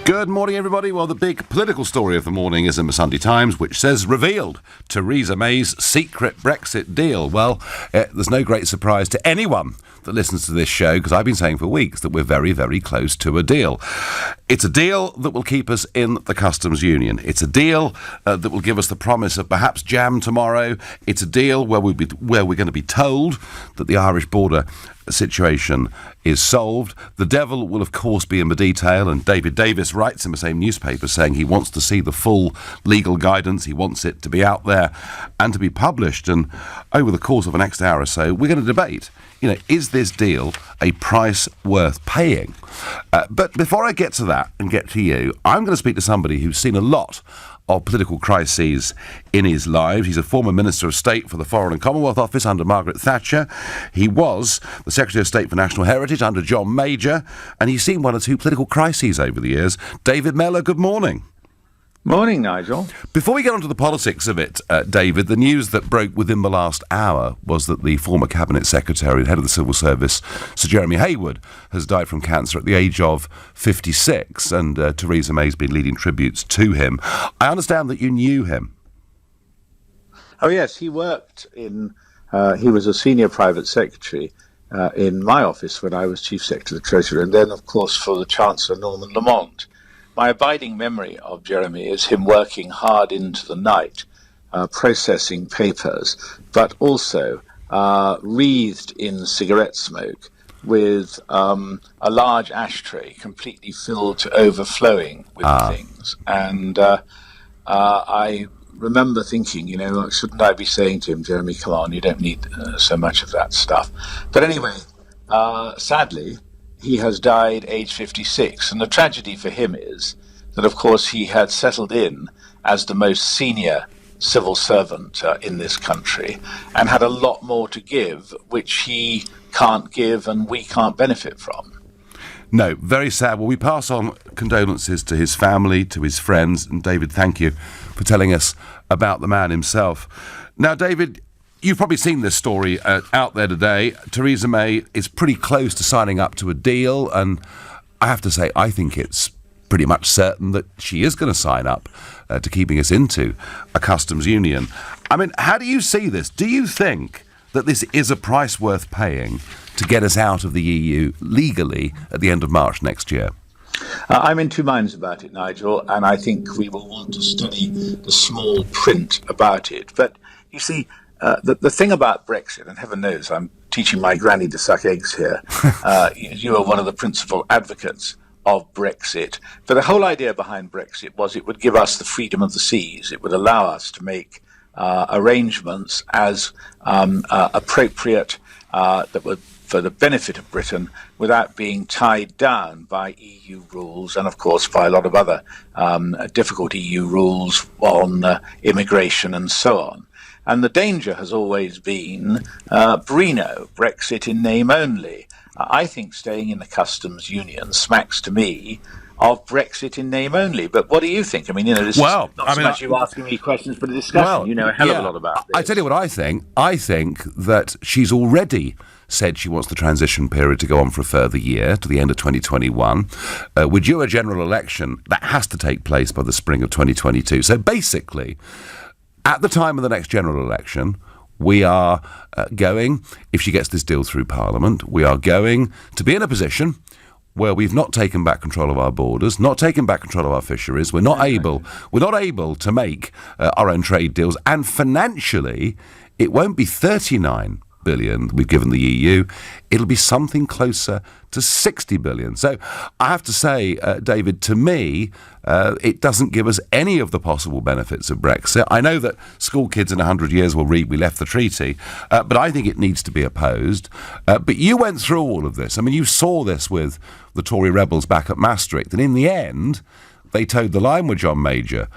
Good morning, everybody. Well, the big political story of the morning is in the Sunday Times, which says, revealed, Theresa May's secret Brexit deal. Well, there's no great surprise to anyone that listens to this show, because I've been saying for weeks that we're very, very close to a deal. It's a deal that will keep us in the customs union. It's a deal that will give us the promise of perhaps jam tomorrow. It's a deal where we're going to be told that the Irish border situation is solved. The devil will, of course, be in the detail, and David Davis writes in the same newspaper saying he wants to see the full legal guidance. He wants it to be out there and to be published. And over the course of the next hour or so, we're going to debate, is this deal a price worth paying? But before I get to that and get to you, I'm going to speak to somebody who's seen a lot of political crises in his life. He's a former Minister of State for the Foreign and Commonwealth Office under Margaret Thatcher. He was the Secretary of State for National Heritage under John Major, and he's seen one or two political crises over the years. David Mellor, good morning. Morning, Nigel. Before we get on to the politics of it, David, the news that broke within the last hour was that the former Cabinet Secretary and Head of the Civil Service, Sir Jeremy Heywood, has died from cancer at the age of 56, and Theresa May's been leading tributes to him. I understand that you knew him. Oh, yes, he worked in... he was a senior private secretary in my office when I was Chief Secretary of the Treasury, and then, of course, for the Chancellor Norman Lamont. My abiding memory of Jeremy is him working hard into the night, processing papers, but also wreathed in cigarette smoke with a large ashtray completely filled to overflowing with things. And I remember thinking, shouldn't I be saying to him, Jeremy, come on, you don't need so much of that stuff. But anyway, sadly, he has died age 56, and the tragedy for him is that, of course, he had settled in as the most senior civil servant in this country and had a lot more to give, which he can't give and we can't benefit from. No, very sad. Well, we pass on condolences to his family, to his friends, and David, thank you for telling us about the man himself. Now, David, you've probably seen this story out there today. Theresa May is pretty close to signing up to a deal, and I have to say, I think it's pretty much certain that she is going to sign up to keeping us into a customs union. I mean, how do you see this? Do you think that this is a price worth paying to get us out of the EU legally at the end of March next year? I'm in two minds about it, Nigel, and I think we will want to study the small print about it. But you see, the thing about Brexit, and heaven knows I'm teaching my granny to suck eggs here, you are one of the principal advocates of Brexit. But the whole idea behind Brexit was it would give us the freedom of the seas. It would allow us to make arrangements as appropriate that would for the benefit of Britain without being tied down by EU rules and, of course, by a lot of other difficult EU rules on immigration and so on. And the danger has always been Brino, Brexit in name only. I think staying in the customs union smacks to me of Brexit in name only. But what do you think? I mean, this is not so much you asking me questions, but a discussion. You know a hell of a lot about this. I tell you what I think. I think that she's already said she wants the transition period to go on for a further year, to the end of 2021. We're due a general election that has to take place by the spring of 2022. So basically, at the time of the next general election, we are going, if she gets this deal through Parliament, we are going to be in a position where we've not taken back control of our borders, not taken back control of our fisheries. We're not able to make our own trade deals, and financially, it won't be 39 billion we've given the EU. It'll be something closer to 60 billion. So I have to say, David, to me, it doesn't give us any of the possible benefits of Brexit. I know that school kids in 100 years will read we left the treaty, but I think it needs to be opposed. But you went through all of this. I mean, you saw this with the Tory rebels back at Maastricht, and in the end, they towed the line with John Major.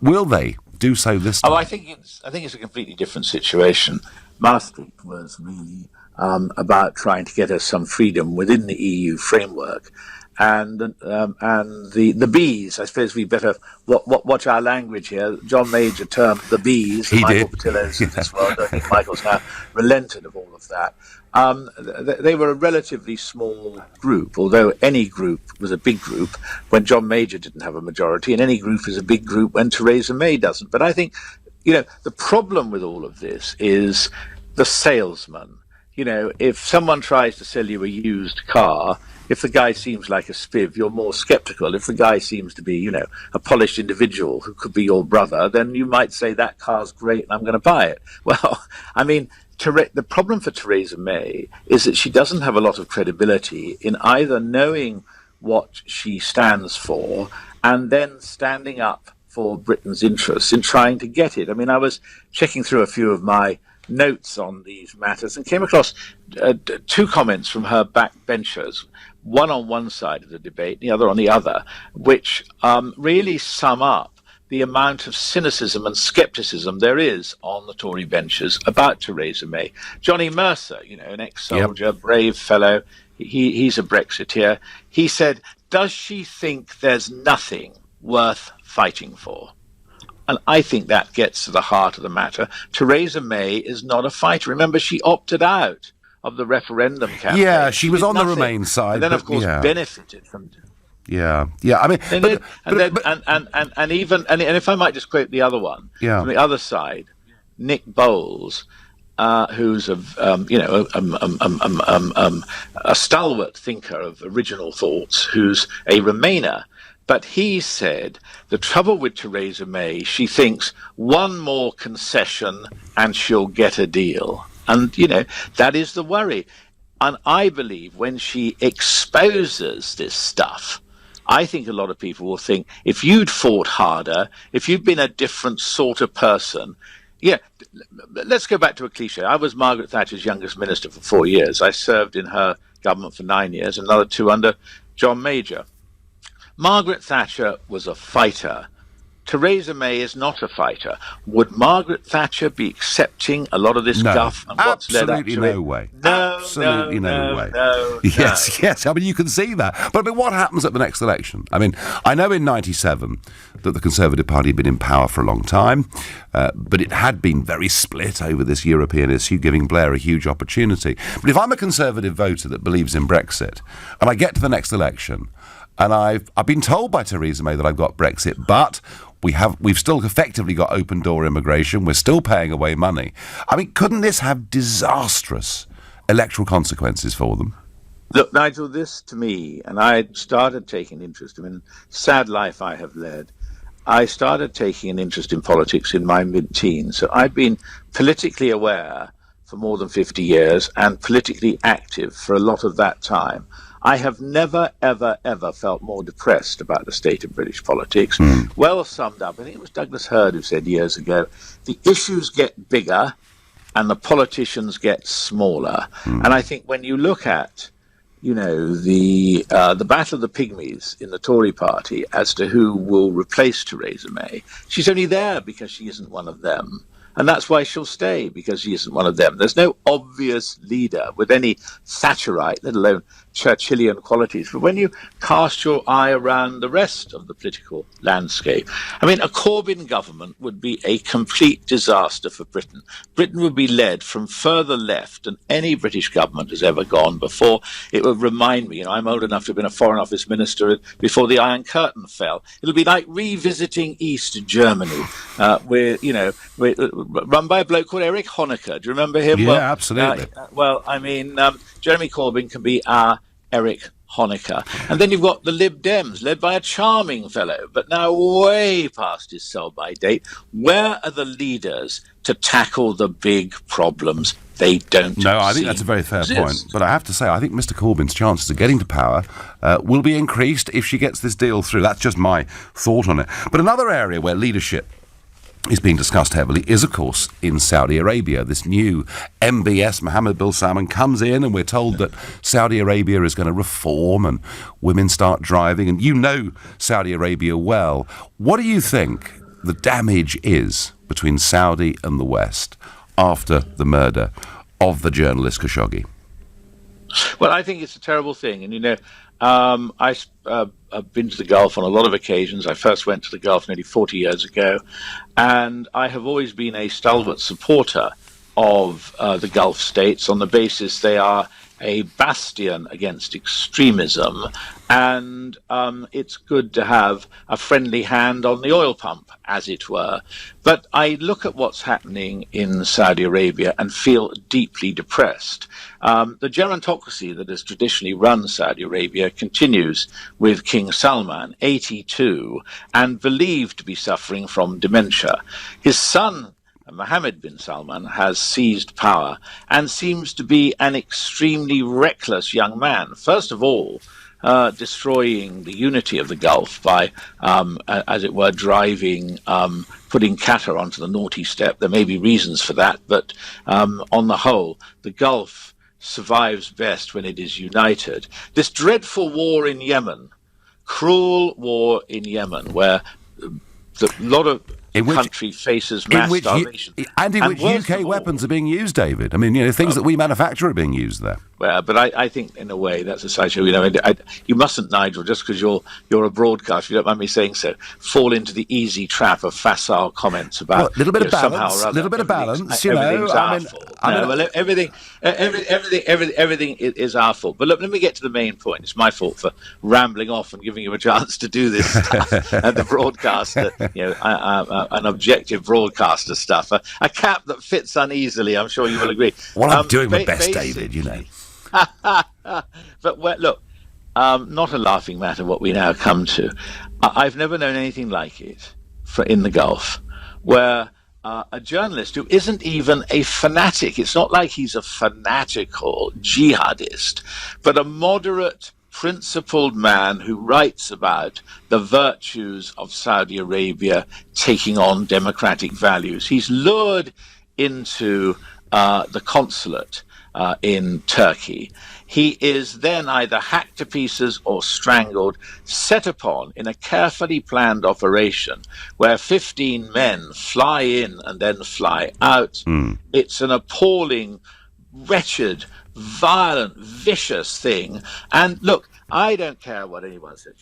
Will they do so this time? Oh, I think it's a completely different situation. Maastricht was really about trying to get us some freedom within the EU framework. and the bees. I suppose we better watch our language here. John Major termed the bees, the Michael Patillos of this world. I think Michael's now relented of all of that. They were a relatively small group, although any group was a big group when John Major didn't have a majority, and any group is a big group when Theresa May doesn't. But I think, the problem with all of this is the salesman. If someone tries to sell you a used car, if the guy seems like a spiv, you're more skeptical. If the guy seems to be, a polished individual who could be your brother, then you might say that car's great and I'm going to buy it. Well, I mean, the problem for Theresa May is that she doesn't have a lot of credibility in either knowing what she stands for and then standing up for Britain's interests in trying to get it. I mean, I was checking through a few of my notes on these matters and came across two comments from her backbenchers, one on one side of the debate, the other on the other, which really sum up the amount of cynicism and scepticism there is on the Tory benches about Theresa May. Johnny Mercer, an ex-soldier, brave fellow, he's a Brexiteer. He said, does she think there's nothing worth fighting for? And I think that gets to the heart of the matter. Theresa May is not a fighter. Remember, she opted out of the referendum campaign. Yeah, she was on the Remain side. And then, of course, benefited from... Yeah. I mean, and if I might just quote the other one, from the other side, Nick Bowles, who's a stalwart thinker of original thoughts, who's a Remainer. But he said the trouble with Theresa May, she thinks one more concession and she'll get a deal. And, that is the worry. And I believe when she exposes this stuff, I think a lot of people will think, if you'd fought harder, if you'd been a different sort of person, let's go back to a cliche. I was Margaret Thatcher's youngest minister for 4 years. I served in her government for 9 years, another 2 under John Major. Margaret Thatcher was a fighter. Theresa May is not a fighter. Would Margaret Thatcher be accepting a lot of this guff and what's led up to it? No way. Absolutely no way. Yes. I mean, you can see that. But I mean, what happens at the next election? I mean, I know in 97 that the Conservative Party had been in power for a long time, but it had been very split over this European issue, giving Blair a huge opportunity. But if I'm a Conservative voter that believes in Brexit, and I get to the next election, and I've been told by Theresa May that I've got Brexit, but we've still effectively got open door immigration. We're still paying away money. I mean, couldn't this have disastrous electoral consequences for them? Look, Nigel, this to me, and I started taking interest. I mean, sad life I have led. I started taking an interest in politics in my mid-teens. So I've been politically aware for more than 50 years and politically active for a lot of that time. I have never, ever, ever felt more depressed about the state of British politics. Well summed up. I think it was Douglas Hurd who said years ago, the issues get bigger and the politicians get smaller. And I think when you look at, the battle of the pygmies in the Tory party as to who will replace Theresa May, she's only there because she isn't one of them. And that's why she'll stay, because she isn't one of them. There's no obvious leader with any Thatcherite, let alone Churchillian qualities. But when you cast your eye around the rest of the political landscape, I mean, a Corbyn government would be a complete disaster for Britain. Britain would be led from further left than any British government has ever gone before. It would remind me, I'm old enough to have been a Foreign Office minister before the Iron Curtain fell. It'll be like revisiting East Germany, run by a bloke called Erich Honecker. Do you remember him? Yeah, absolutely. Jeremy Corbyn can be our Erich Honecker. And then you've got the Lib Dems, led by a charming fellow, but now way past his sell-by date. Where are the leaders to tackle the big problems? They don't. No, I think that's a very fair point. But I have to say, I think Mr. Corbyn's chances of getting to power will be increased if she gets this deal through. That's just my thought on it. But another area where leadership is being discussed heavily is, of course, in Saudi Arabia. This new MBS, Mohammed bin Salman, comes in and we're told that Saudi Arabia is going to reform and women start driving. And you know Saudi Arabia well. What do you think the damage is between Saudi and the West after the murder of the journalist Khashoggi? Well, I think it's a terrible thing. And, I've been to the Gulf on a lot of occasions. I first went to the Gulf nearly 40 years ago, and I have always been a stalwart supporter of the Gulf states on the basis they are a bastion against extremism, and it's good to have a friendly hand on the oil pump, as it were. But I look at what's happening in Saudi Arabia and feel deeply depressed. The gerontocracy that has traditionally run Saudi Arabia continues with King Salman, 82, and believed to be suffering from dementia. His son, Mohammed bin Salman, has seized power and seems to be an extremely reckless young man. First of all, destroying the unity of the Gulf by, as it were, putting Qatar onto the naughty step. There may be reasons for that, but on the whole, the Gulf survives best when it is united. This dreadful war in Yemen, cruel war in Yemen, where a lot of country faces mass starvation. And in which UK weapons are being used, David. I mean, things that we manufacture are being used there. Well, but I think, in a way, that's a sideshow. You mustn't, Nigel, just because you're a broadcaster, if you don't mind me saying so, fall into the easy trap of facile comments about a little bit of balance. A little bit of balance, Everything's our fault. Everything is our fault. But look, let me get to the main point. It's my fault for rambling off and giving you a chance to do this stuff and the broadcaster, an objective broadcaster stuff. A cap that fits uneasily, I'm sure you will agree. Well, I'm doing my best, David, But look, not a laughing matter what we now come to. I've never known anything like it in the Gulf, where a journalist who isn't even a fanatic, it's not like he's a fanatical jihadist, but a moderate, principled man who writes about the virtues of Saudi Arabia taking on democratic values. He's lured into the consulate in Turkey. He is then either hacked to pieces or strangled, set upon in a carefully planned operation where 15 men fly in and then fly out. It's an appalling, wretched, violent, vicious thing. And look, I don't care what anyone says.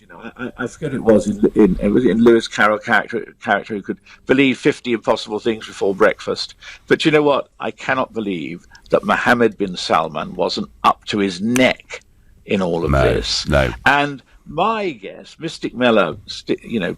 I forget it was in Lewis Carroll character who could believe 50 impossible things before breakfast. But you know what? I cannot believe that Mohammed bin Salman wasn't up to his neck in all of this. No. And my guess, Mystic Mello,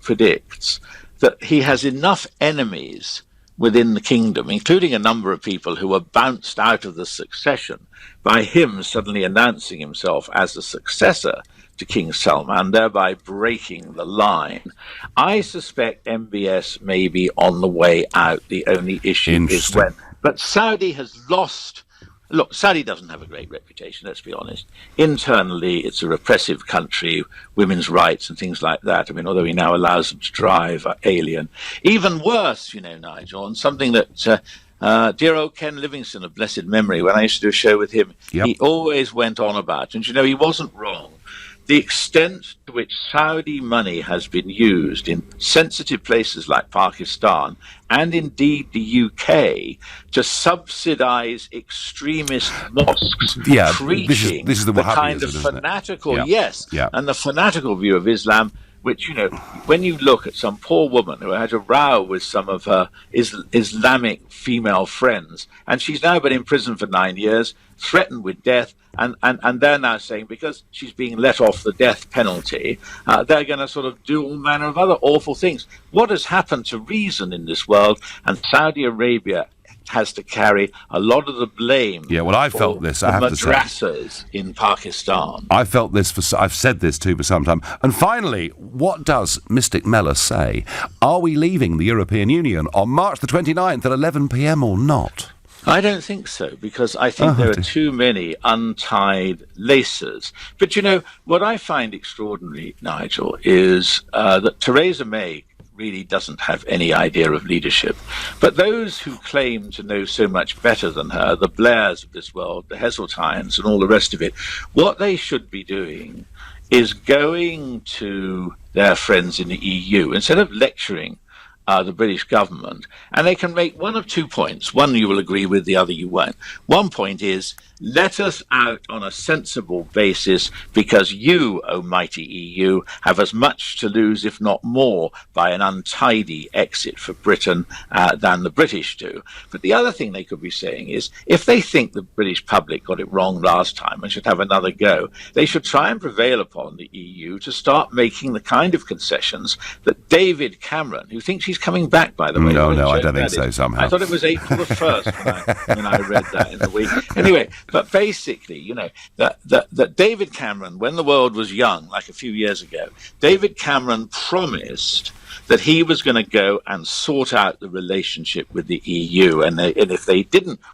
predicts that he has enough enemies within the kingdom, including a number of people who were bounced out of the succession by him suddenly announcing himself as the successor to King Salman, thereby breaking the line. I suspect MBS may be on the way out. The only issue is when. But Saudi has lost. Look, Saudi doesn't have a great reputation, let's be honest. Internally, it's a repressive country, women's rights and things like that. I mean, although he now allows them to drive, are alien. Even worse, Nigel, and something that dear old Ken Livingstone of blessed memory, when I used to do a show with him, he always went on about, and he wasn't wrong. The extent to which Saudi money has been used in sensitive places like Pakistan and indeed the UK to subsidize extremist mosques preaching this is the kind of fanatical, and the fanatical view of Islam, which, when you look at some poor woman who had a row with some of her Islamic female friends, and she's now been in prison for 9 years, threatened with death, and they're now saying because she's being let off the death penalty, they're going to sort of do all manner of other awful things. What has happened to reason in this world? And Saudi Arabia has to carry a lot of the blame. Yeah, well, I felt this. I have to say, madrasas in Pakistan. I felt this. I've said this too for some time. And finally, what does Mystic Mellor say? Are we leaving the European Union on March the 29th at 11 p.m. or not? I don't think so, because I think there are too many untied laces. But what I find extraordinary, Nigel, is that Theresa May really doesn't have any idea of leadership. But those who claim to know so much better than her, the Blairs of this world, the Heseltines and all the rest of it, what they should be doing is going to their friends in the EU, instead of lecturing the British government, and they can make one of 2 points. One you will agree with, the other you won't. One point is let us out on a sensible basis, because you, O mighty EU, have as much to lose, if not more, by an untidy exit for Britain than the British do. But the other thing they could be saying is, if they think the British public got it wrong last time and should have another go, they should try and prevail upon the EU to start making the kind of concessions that David Cameron, who thinks he's coming back, by the way. No, I don't think so, somehow. I thought it was April the 1st when I read that in the week. Anyway, but basically, you know, that David Cameron, when the world was young, like a few years ago, David Cameron promised that he was going to go and sort out the relationship with the EU, and if they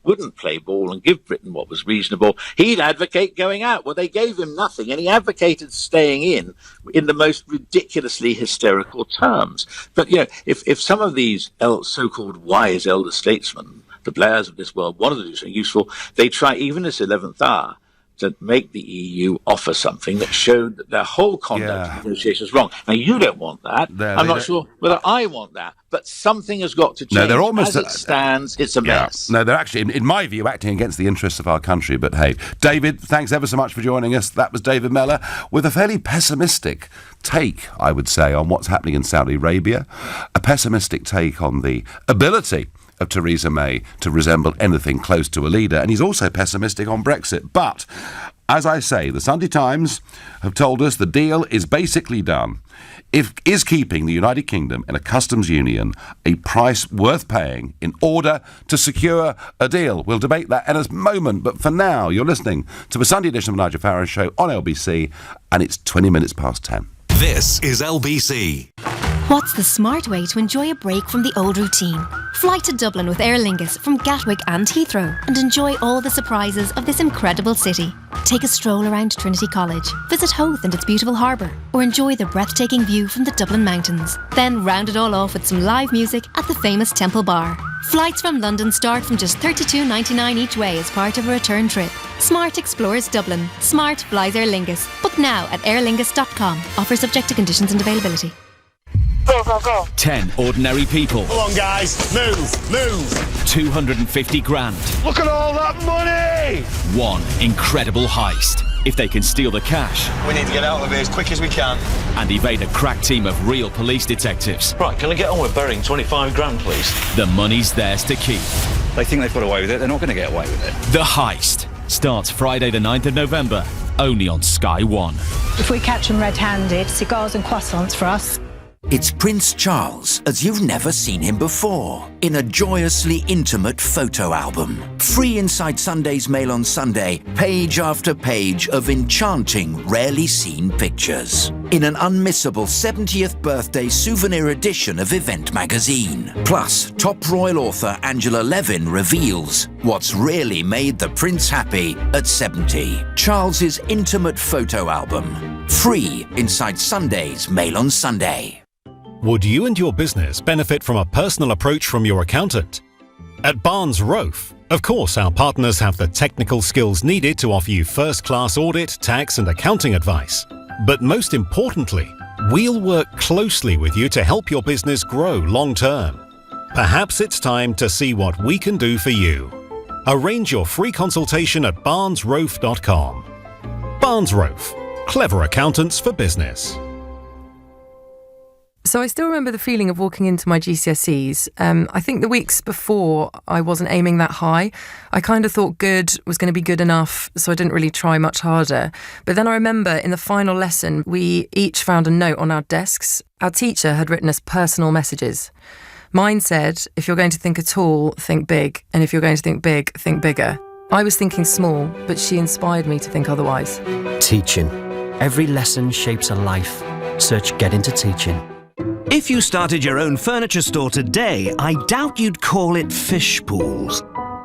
wouldn't play ball and give Britain what was reasonable, he'd advocate going out. Well, they gave him nothing, and he advocated staying in the most ridiculously hysterical terms. But, you know, if some of these so-called wise elder statesmen, the Blairs of this world, wanted to do something useful, they try, even this 11th hour, to make the EU offer something that showed that their whole conduct of negotiations was wrong. Now, you don't want that. I'm not sure whether I want that. But something has got to change. No, they're almost, as it stands, it's a mess. No, they're actually, in my view, acting against the interests of our country. But hey, David, thanks ever so much for joining us. That was David Mellor with a fairly pessimistic take, I would say, on what's happening in Saudi Arabia. A pessimistic take on the ability of Theresa May to resemble anything close to a leader. And he's also pessimistic on Brexit. But, as I say, the Sunday Times have told us the deal is basically done. Is keeping the United Kingdom in a customs union a price worth paying in order to secure a deal? We'll debate that in a moment. But for now, you're listening to the Sunday edition of the Nigel Farage Show on LBC, and it's 20 minutes past 10. This is LBC. What's the smart way to enjoy a break from the old routine? Fly to Dublin with Aer Lingus from Gatwick and Heathrow and enjoy all the surprises of this incredible city. Take a stroll around Trinity College, visit Howth and its beautiful harbour, or enjoy the breathtaking view from the Dublin mountains. Then round it all off with some live music at the famous Temple Bar. Flights from London start from just $32.99 each way as part of a return trip. Smart explores Dublin. Smart flies Aer Lingus. Book now at airlingus.com. Offer subject to conditions and availability. Go, go, go. 10 ordinary people. Come on, guys. Move. 250 grand. Look at all that money. One incredible heist. If they can steal the cash. We need to get out of here as quick as we can. And evade a crack team of real police detectives. Right, can I get on with burying 25 grand, please? The money's theirs to keep. They think they've got away with it. They're not going to get away with it. The Heist starts Friday the 9th of November, only on Sky One. If we catch them red-handed, cigars and croissants for us. It's Prince Charles as you've never seen him before, in a joyously intimate photo album. Free inside Sunday's Mail on Sunday, page after page of enchanting, rarely seen pictures. In an unmissable 70th birthday souvenir edition of Event magazine. Plus, top royal author Angela Levin reveals what's really made the prince happy at 70. Charles's intimate photo album. Free inside Sunday's Mail on Sunday. Would you and your business benefit from a personal approach from your accountant? At Barnes Rofe, of course, our partners have the technical skills needed to offer you first-class audit, tax and accounting advice. But most importantly, we'll work closely with you to help your business grow long-term. Perhaps it's time to see what we can do for you. Arrange your free consultation at barnesrofe.com. Barnes Rofe, clever accountants for business. So I still remember the feeling of walking into my GCSEs. I think the weeks before I wasn't aiming that high. I kind of thought good was going to be good enough, so I didn't really try much harder. But then I remember in the final lesson, we each found a note on our desks. Our teacher had written us personal messages. Mine said, if you're going to think at all, think big. And if you're going to think big, think bigger. I was thinking small, but she inspired me to think otherwise. Teaching. Every lesson shapes a life. Search Get Into Teaching. If you started your own furniture store today, I doubt you'd call it Fishpools.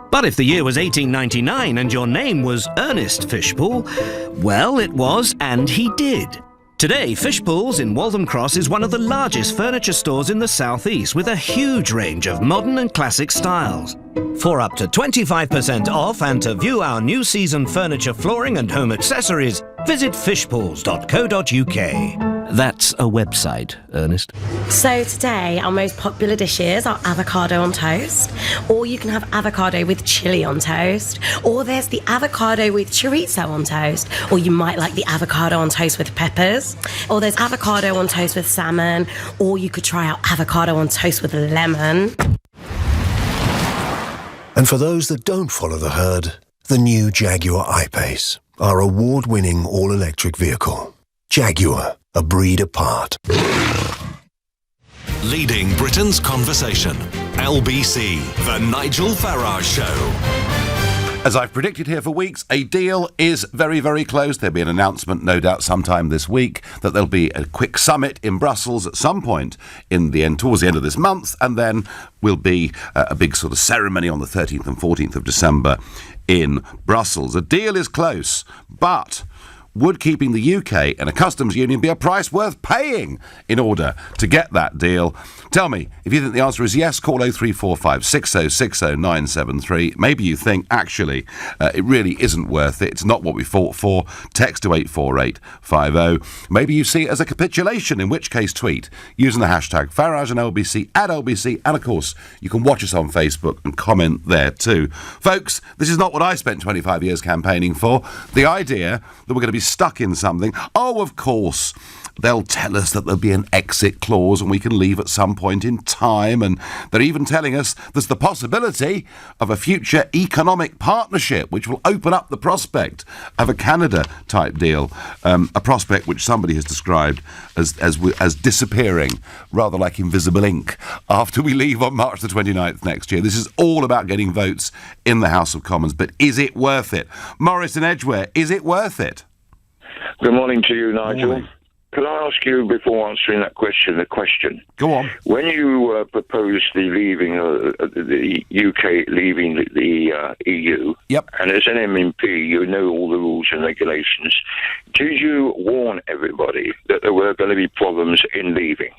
But if the year was 1899 and your name was Ernest Fishpool, well, it was, and he did. Today, Fishpools in Waltham Cross is one of the largest furniture stores in the South East with a huge range of modern and classic styles. For up to 25% off and to view our new season furniture, flooring and home accessories, visit fishpools.co.uk. That's a website, Ernest. So today, our most popular dishes are avocado on toast, or you can have avocado with chili on toast, or there's the avocado with chorizo on toast, or you might like the avocado on toast with peppers, or there's avocado on toast with salmon, or you could try out avocado on toast with lemon. And for those that don't follow the herd, the new Jaguar I-Pace, our award-winning all-electric vehicle. Jaguar, a breed apart. Leading Britain's conversation. LBC, The Nigel Farage Show. As I've predicted here for weeks, a deal is very, very close. There'll be an announcement, no doubt, sometime this week that there'll be a quick summit in Brussels at some point towards the end of this month, and then will be a big sort of ceremony on the 13th and 14th of December in Brussels. A deal is close, but would keeping the UK in a customs union be a price worth paying in order to get that deal? Tell me, if you think the answer is yes, call 0345 6060 973. Maybe you think, actually, it really isn't worth it. It's not what we fought for. Text to 84850. Maybe you see it as a capitulation, in which case tweet using the hashtag Farage and LBC at LBC. And, of course, you can watch us on Facebook and comment there too. Folks, this is not what I spent 25 years campaigning for. The idea that we're going to be stuck in something. Oh, of course, they'll tell us that there'll be an exit clause and we can leave at some point in time, and they're even telling us there's the possibility of a future economic partnership which will open up the prospect of a Canada-type deal, a prospect which somebody has described as disappearing, rather like invisible ink, after we leave on March the 29th next year. This is all about getting votes in the House of Commons, but is it worth it? Morris in Edgware, is it worth it? Good morning to you, Nigel. Can I ask you, before answering that question, a question? Go on. When you proposed the leaving, the UK leaving the EU, yep, and as an MMP, you know all the rules and regulations, did you warn everybody that there were going to be problems in leaving?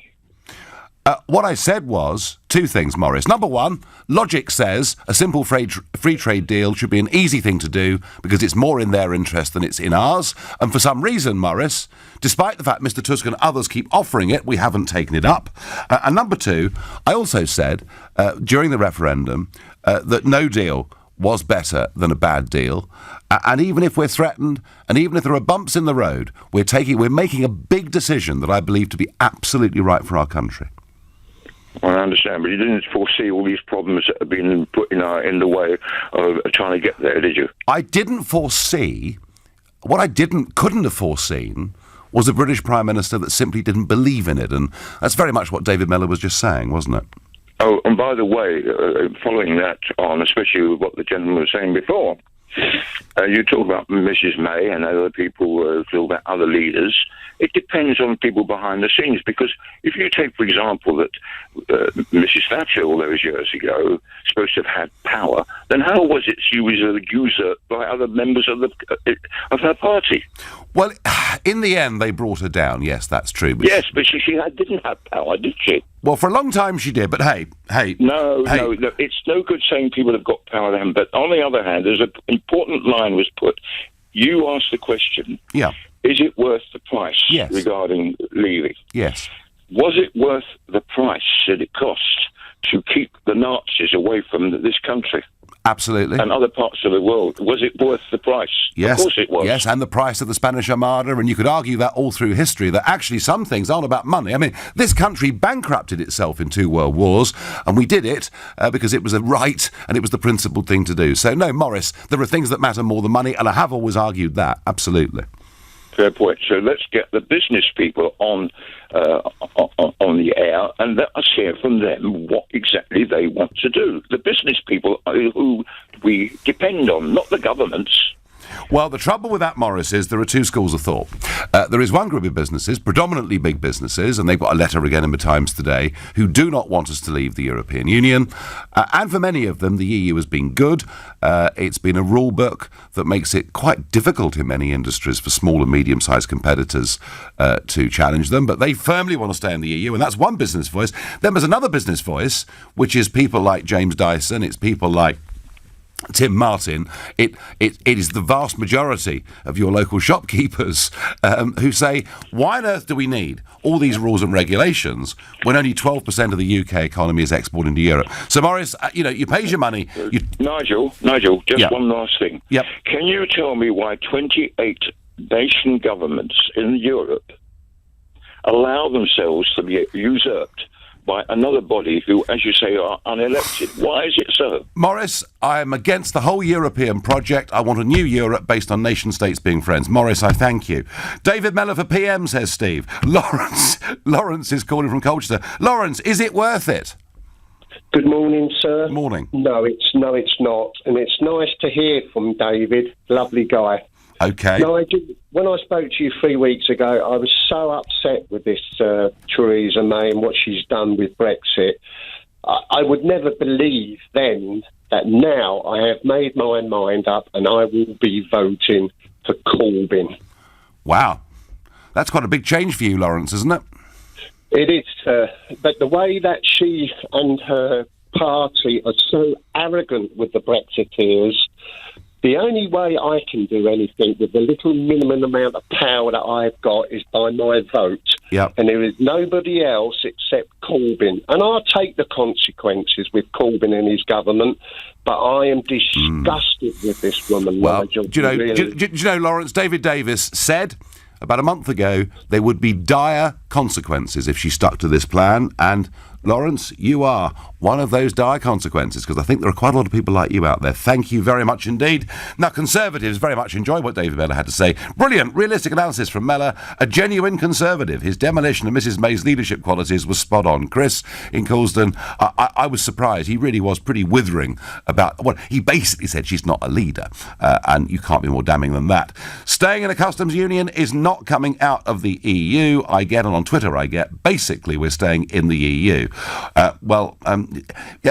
What I said was two things, Morris. Number one, logic says a simple free trade deal should be an easy thing to do because it's more in their interest than it's in ours. And for some reason, Morris, despite the fact Mr Tusk and others keep offering it, we haven't taken it up. And number two, I also said during the referendum that no deal was better than a bad deal. And even if we're threatened, and even if there are bumps in the road, we're making a big decision that I believe to be absolutely right for our country. Well, I understand, but you didn't foresee all these problems that have been put in the way of trying to get there, did you? I didn't foresee. What I couldn't have foreseen was a British Prime Minister that simply didn't believe in it, and that's very much what David Miller was just saying, wasn't it? Oh, and by the way, following that on, especially with what the gentleman was saying before, you talk about Mrs May and other people feel about other leaders. It depends on people behind the scenes, because if you take, for example, that Mrs Thatcher all those years ago supposed to have had power, then how was it she was usurped by other members of her party? Well, in the end, they brought her down. Yes, that's true. But yes, but she didn't have power, did she? Well, for a long time she did, but hey. No, it's no good saying people have got power then, but on the other hand, there's an important line was put. You asked the question, yeah, is it worth the price yes. regarding leaving? Yes. Was it worth the price that it cost to keep the Nazis away from this country? Absolutely. And other parts of the world. Was it worth the price? Yes. Of course it was. Yes, and the price of the Spanish Armada, and you could argue that all through history, that actually some things aren't about money. I mean, this country bankrupted itself in 2 world wars, and we did it because it was a right and it was the principled thing to do. So, no, Morris, there are things that matter more than money, and I have always argued that, absolutely. Fair point. So let's get the business people on the air and let us hear from them what exactly they want to do. The business people who we depend on, not the governments. Well, the trouble with that, Morris, is there are two schools of thought. There is one group of businesses, predominantly big businesses, and they've got a letter again in the Times today, who do not want us to leave the European Union. And for many of them, the EU has been good. It's been a rule book that makes it quite difficult in many industries for small and medium-sized competitors to challenge them. But they firmly want to stay in the EU, and that's one business voice. Then there's another business voice, which is people like James Dyson. It's people like Tim Martin, it is the vast majority of your local shopkeepers who say, why on earth do we need all these rules and regulations when only 12% of the UK economy is exporting to Europe? So, Maurice, you pay your money. Nigel, just one last thing. Yep. Can you tell me why 28 nation governments in Europe allow themselves to be usurped by another body who, as you say, are unelected? Why is it so? Maurice, I am against the whole European project. I want a new Europe based on nation-states being friends. Maurice, I thank you. David Mellor for PM, says Steve. Lawrence is calling from Colchester. Lawrence, is it worth it? Good morning, sir. Morning. No, it's not. And it's nice to hear from David. Lovely guy. Okay. Nigel, when I spoke to you 3 weeks ago, I was so upset with this Theresa May and what she's done with Brexit. I would never believe then that now I have made my mind up and I will be voting for Corbyn. Wow. That's quite a big change for you, Lawrence, isn't it? It is, but the way that she and her party are so arrogant with the Brexiteers, the only way I can do anything with the little minimum amount of power that I've got is by my vote. Yep. And there is nobody else except Corbyn. And I'll take the consequences with Corbyn and his government, but I am disgusted with this woman, Nigel. Do you know, Lawrence, David Davis said about a month ago there would be dire consequences if she stuck to this plan, and Lawrence, you are one of those dire consequences, because I think there are quite a lot of people like you out there. Thank you very much indeed. Now, Conservatives very much enjoy what David Mellor had to say. Brilliant, realistic analysis from Mellor. A genuine Conservative. His demolition of Mrs May's leadership qualities was spot on. Chris in Coulsdon, I was surprised. He really was pretty withering about... Well, he basically said she's not a leader, and you can't be more damning than that. Staying in a customs union is not coming out of the EU. On Twitter, basically we're staying in the EU.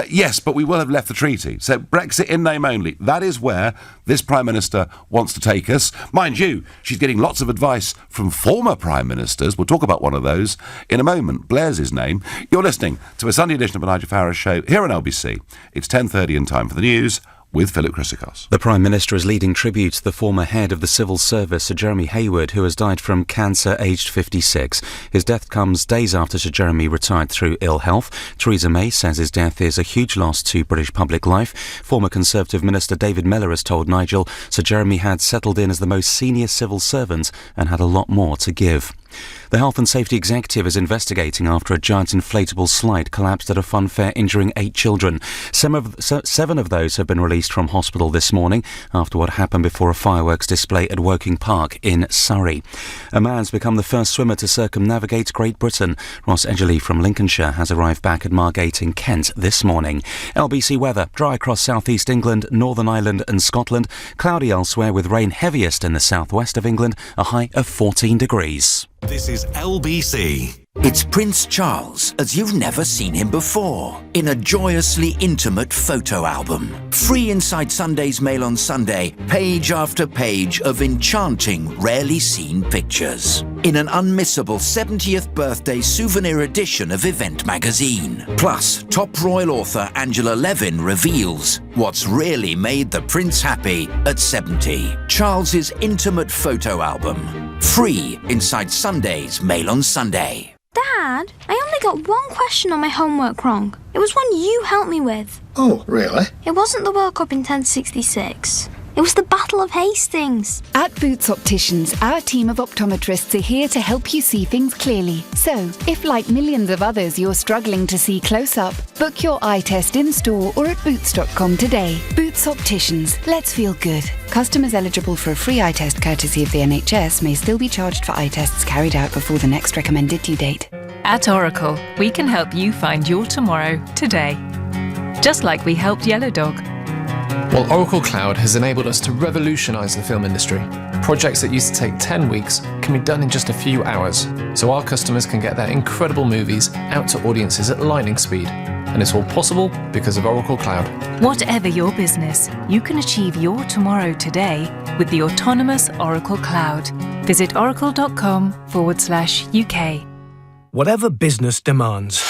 Yes, but we will have left the treaty. So Brexit in name only. That is where this Prime Minister wants to take us. Mind you, she's getting lots of advice from former Prime Ministers. We'll talk about one of those in a moment. Blair's his name. You're listening to a Sunday edition of the Nigel Farage Show here on LBC. It's 10:30 and time for the news with Philip Chrysikos. The Prime Minister is leading tribute to the former head of the Civil Service, Sir Jeremy Heywood, who has died from cancer aged 56. His death comes days after Sir Jeremy retired through ill health. Theresa May says his death is a huge loss to British public life. Former Conservative Minister David Mellor has told Nigel Sir Jeremy had settled in as the most senior civil servant and had a lot more to give. The Health and Safety Executive is investigating after a giant inflatable slide collapsed at a fun fair, injuring 8 children. 7 of those have been released from hospital this morning after what happened before a fireworks display at Woking Park in Surrey. A man's become the first swimmer to circumnavigate Great Britain. Ross Edgerly from Lincolnshire has arrived back at Margate in Kent this morning. LBC weather: dry across southeast England, Northern Ireland and Scotland. Cloudy elsewhere with rain heaviest in the southwest of England. A high of 14 degrees. This is LBC. It's Prince Charles as you've never seen him before, in a joyously intimate photo album. Free inside Sunday's Mail on Sunday, page after page of enchanting, rarely seen pictures. In an unmissable 70th birthday souvenir edition of Event magazine. Plus, top royal author Angela Levin reveals what's really made the prince happy at 70. Charles's intimate photo album. Free inside Sunday's Mail on Sunday. Dad, I only got one question on my homework wrong. It was one you helped me with. Oh, really? It wasn't the World Cup in 1066. It was the Battle of Hastings. At Boots Opticians, our team of optometrists are here to help you see things clearly. So, if like millions of others you're struggling to see close up, book your eye test in-store or at boots.com today. Boots Opticians. Let's feel good. Customers eligible for a free eye test courtesy of the NHS may still be charged for eye tests carried out before the next recommended due date. At Oracle, we can help you find your tomorrow today. Just like we helped Yellow Dog. Well, Oracle Cloud has enabled us to revolutionise the film industry. Projects that used to take 10 weeks can be done in just a few hours, so our customers can get their incredible movies out to audiences at lightning speed. And it's all possible because of Oracle Cloud. Whatever your business, you can achieve your tomorrow today with the autonomous Oracle Cloud. Visit oracle.com/UK. Whatever business demands,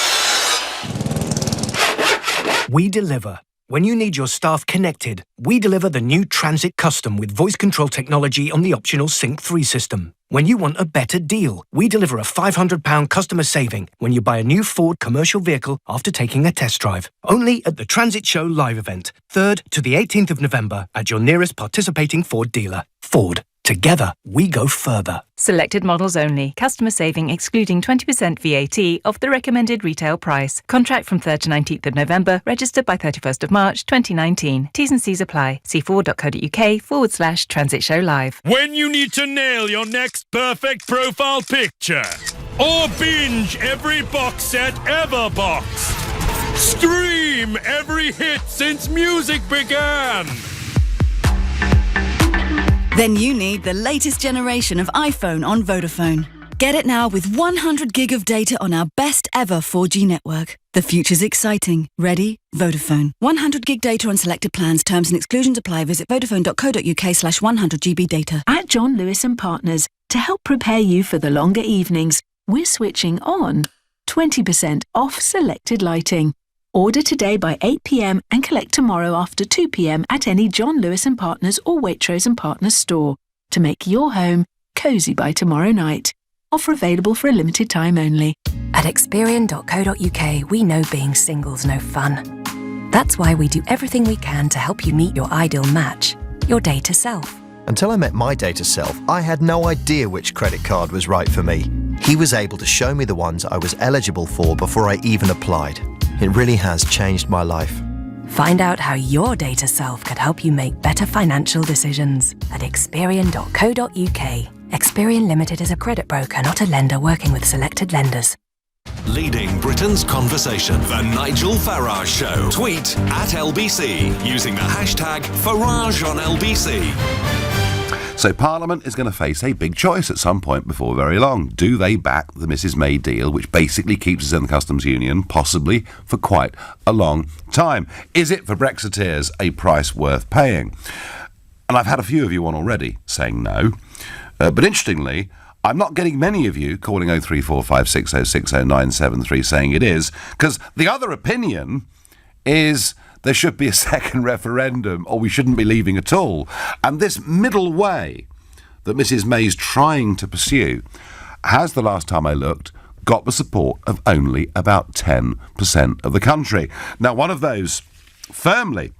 we deliver. When you need your staff connected, we deliver the new Transit Custom with voice control technology on the optional Sync 3 system. When you want a better deal, we deliver a £500 customer saving when you buy a new Ford commercial vehicle after taking a test drive. Only at the Transit Show live event, 3rd to the 18th of November at your nearest participating Ford dealer. Ford. Together, we go further. Selected models only. Customer saving excluding 20% VAT of the recommended retail price. Contract from 3rd to 19th of November. Registered by 31st of March 2019. T's and C's apply. See ford.co.uk/Transit Show Live. When you need to nail your next perfect profile picture or binge every box set ever boxed. Stream every hit since music began. Then you need the latest generation of iPhone on Vodafone. Get it now with 100 gig of data on our best ever 4G network. The future's exciting. Ready? Vodafone. 100 gig data on selected plans. Terms and exclusions apply. Visit vodafone.co.uk/100GB data. At John Lewis & Partners, to help prepare you for the longer evenings, we're switching on 20% off selected lighting. Order today by 8 p.m. and collect tomorrow after 2 p.m. at any John Lewis & Partners or Waitrose & Partners store to make your home cosy by tomorrow night. Offer available for a limited time only. At Experian.co.uk, we know being single's no fun. That's why we do everything we can to help you meet your ideal match, your data self. Until I met my data self, I had no idea which credit card was right for me. He was able to show me the ones I was eligible for before I even applied. It really has changed my life. Find out how your data self could help you make better financial decisions at Experian.co.uk. Experian Limited is a credit broker, not a lender working with selected lenders. Leading Britain's conversation, The Nigel Farage Show. Tweet at LBC using the hashtag #FarageOnLBC. So Parliament is going to face a big choice at some point before very long. Do they back the Mrs May deal, which basically keeps us in the customs union, possibly for quite a long time? Is it, for Brexiteers, a price worth paying? And I've had a few of you on already saying no. But interestingly, I'm not getting many of you calling 03456060973 saying it is, because the other opinion is there should be a second referendum or we shouldn't be leaving at all. And this middle way that Mrs May's trying to pursue has, the last time I looked, got the support of only about 10% of the country. Now, one of those firmly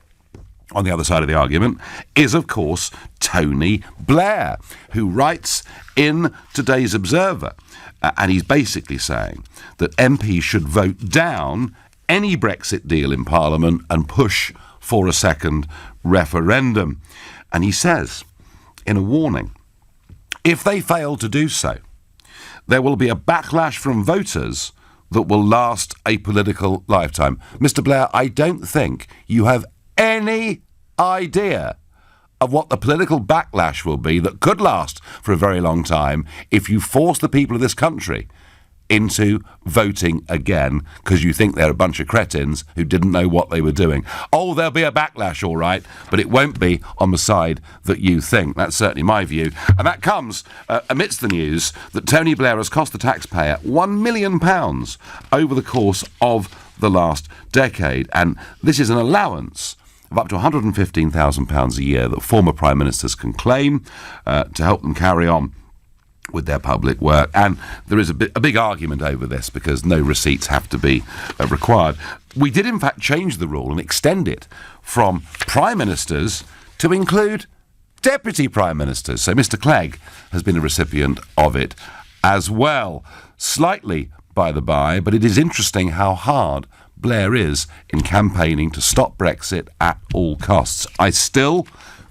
on the other side of the argument is, of course, Tony Blair, who writes in today's Observer, and he's basically saying that MPs should vote down any Brexit deal in Parliament and push for a second referendum. And he says, in a warning, if they fail to do so, there will be a backlash from voters that will last a political lifetime. Mr Blair, I don't think you have any idea of what the political backlash will be that could last for a very long time if you force the people of this country into voting again because you think they're a bunch of cretins who didn't know what they were doing. Oh, there'll be a backlash, all right, but it won't be on the side that you think. That's certainly my view. And that comes amidst the news that Tony Blair has cost the taxpayer £1 million over the course of the last decade. And this is an allowance of up to £115,000 a year that former Prime Ministers can claim to help them carry on with their public work. And there is a big argument over this because no receipts have to be required. We did in fact change the rule and extend it from Prime Ministers to include Deputy Prime Ministers. So Mr Clegg has been a recipient of it as well. Slightly by the by, but it is interesting how hard Blair is in campaigning to stop Brexit at all costs. I still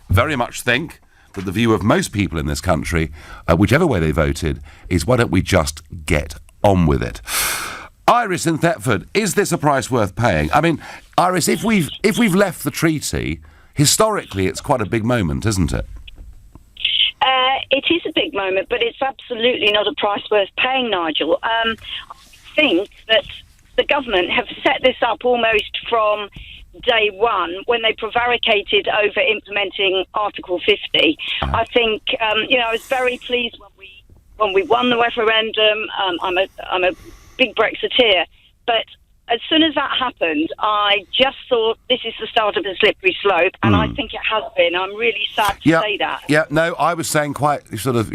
very much think that the view of most people in this country, whichever way they voted, is why don't we just get on with it? Iris in Thetford, is this a price worth paying? I mean, Iris, if we've left the treaty, historically it's quite a big moment, isn't it? It is a big moment, but it's absolutely not a price worth paying, Nigel. I think that the government have set this up almost from day one when they prevaricated over implementing Article 50. I think, I was very pleased when we won the referendum. I'm a big Brexiteer, but as soon as that happened, I just thought this is the start of a slippery slope, and I think it has been. I'm really sad to say that. Yeah, no, I was saying quite sort of,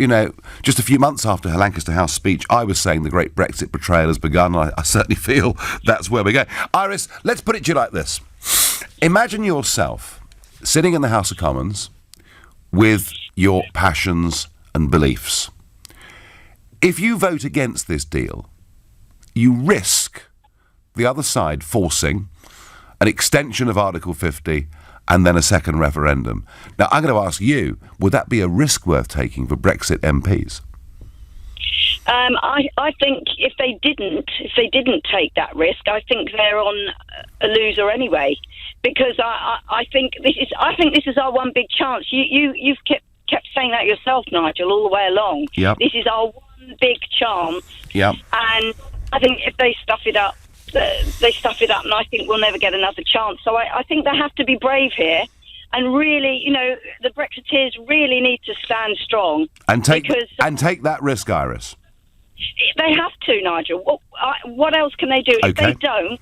just a few months after her Lancaster House speech, I was saying the great Brexit betrayal has begun. I certainly feel that's where we go. Iris, let's put it to you like this. Imagine yourself sitting in the House of Commons with your passions and beliefs. If you vote against this deal, you risk the other side forcing an extension of Article 50 and then a second referendum. Now, I'm going to ask you, would that be a risk worth taking for Brexit MPs? I think if they didn't take that risk, I think they're on a loser anyway. Because I think this is our one big chance. You've kept saying that yourself, Nigel, all the way along. Yep. This is our one big chance. Yep. And I think if they stuff it up, and I think we'll never get another chance. So I think they have to be brave here. And really, the Brexiteers really need to stand strong. And take that risk, Iris. They have to, Nigel. What else can they do? If they don't,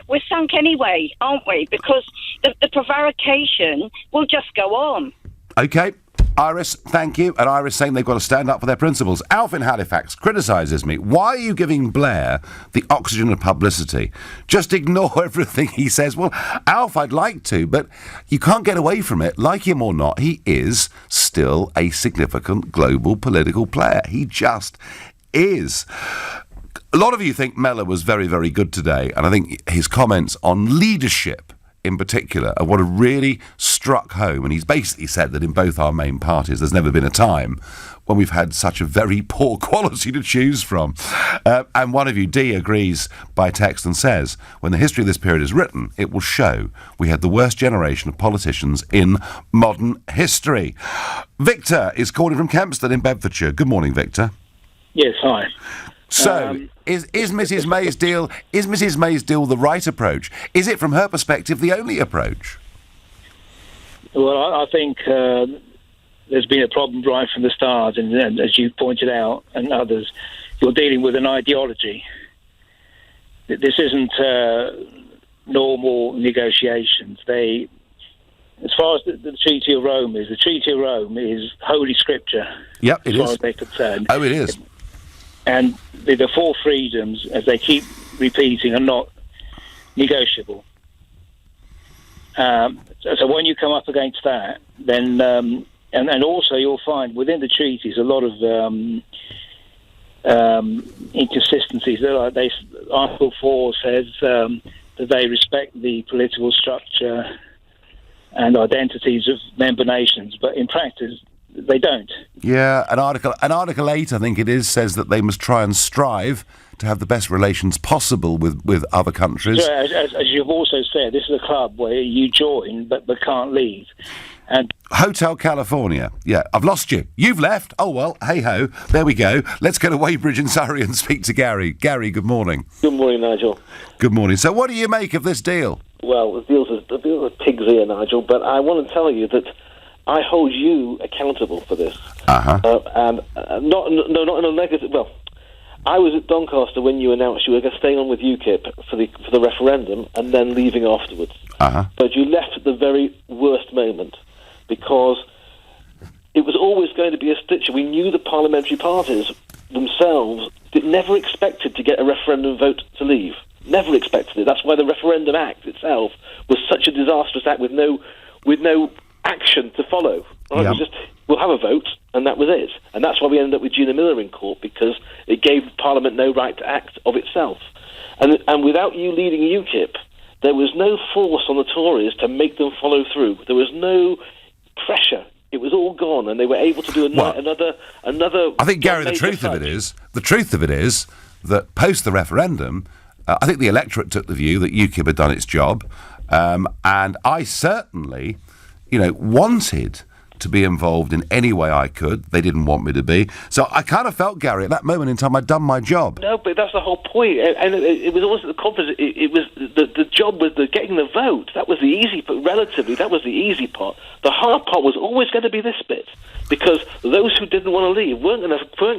we're sunk anyway, aren't we? Because the prevarication will just go on. OK. Iris, thank you. And Iris saying they've got to stand up for their principles. Alf in Halifax criticises me. Why are you giving Blair the oxygen of publicity? Just ignore everything he says. Well, Alf, I'd like to, but you can't get away from it. Like him or not, he is still a significant global political player. He just is. A lot of you think Mellor was very, very good today, and I think his comments on leadership in particular are what have really struck home. And he's basically said that in both our main parties there's never been a time when we've had such a very poor quality to choose from. And one of you, D, agrees by text and says, when the history of this period is written, it will show we had the worst generation of politicians in modern history. Victor is calling from Kempston in Bedfordshire. Good morning, Victor. Yes, hi. So, is Mrs May's deal the right approach? Is it, from her perspective, the only approach? Well, I think there's been a problem right from the start, and as you pointed out, and others, you're dealing with an ideology. This isn't normal negotiations. As far as the Treaty of Rome is, the Treaty of Rome is holy scripture. Yep, it is. As far as they're concerned. Oh, it is. And the four freedoms, as they keep repeating, are not negotiable. So when you come up against that, then and also you'll find within the treaties a lot of inconsistencies. Article 4 says that they respect the political structure and identities of member nations, but in practice they don't. Yeah, and Article 8, I think it is, says that they must try and strive to have the best relations possible with other countries. So, as you've also said, this is a club where you join but can't leave. And Hotel California. Yeah, I've lost you. You've left. Oh, well, hey-ho. There we go. Let's go to Weybridge in Surrey and speak to Gary. Gary, good morning. Good morning, Nigel. Good morning. So what do you make of this deal? Well, the deal's a pig's ear, Nigel, but I want to tell you that I hold you accountable for this. And not in a negative... Well, I was at Doncaster when you announced you were going to stay on with UKIP for the referendum and then leaving afterwards. But you left at the very worst moment because it was always going to be a stitcher. We knew the parliamentary parties themselves never expected to get a referendum vote to leave. Never expected it. That's why the Referendum Act itself was such a disastrous act with no action to follow. Right? It was just, we'll have a vote, and that was it. And that's why we ended up with Gina Miller in court, because it gave Parliament no right to act of itself. And without you leading UKIP, there was no force on the Tories to make them follow through. There was no pressure. It was all gone, and they were able to do another. I think, Gary, the truth of it is that post the referendum, I think the electorate took the view that UKIP had done its job, and I certainly, wanted to be involved in any way I could. They didn't want me to be. So I kind of felt, Gary, at that moment in time, I'd done my job. No, but that's the whole point. And it was always the conference. It was the job was getting the vote. That was the easy, but relatively, that was the easy part. The hard part was always going to be this bit, because those who didn't want to leave weren't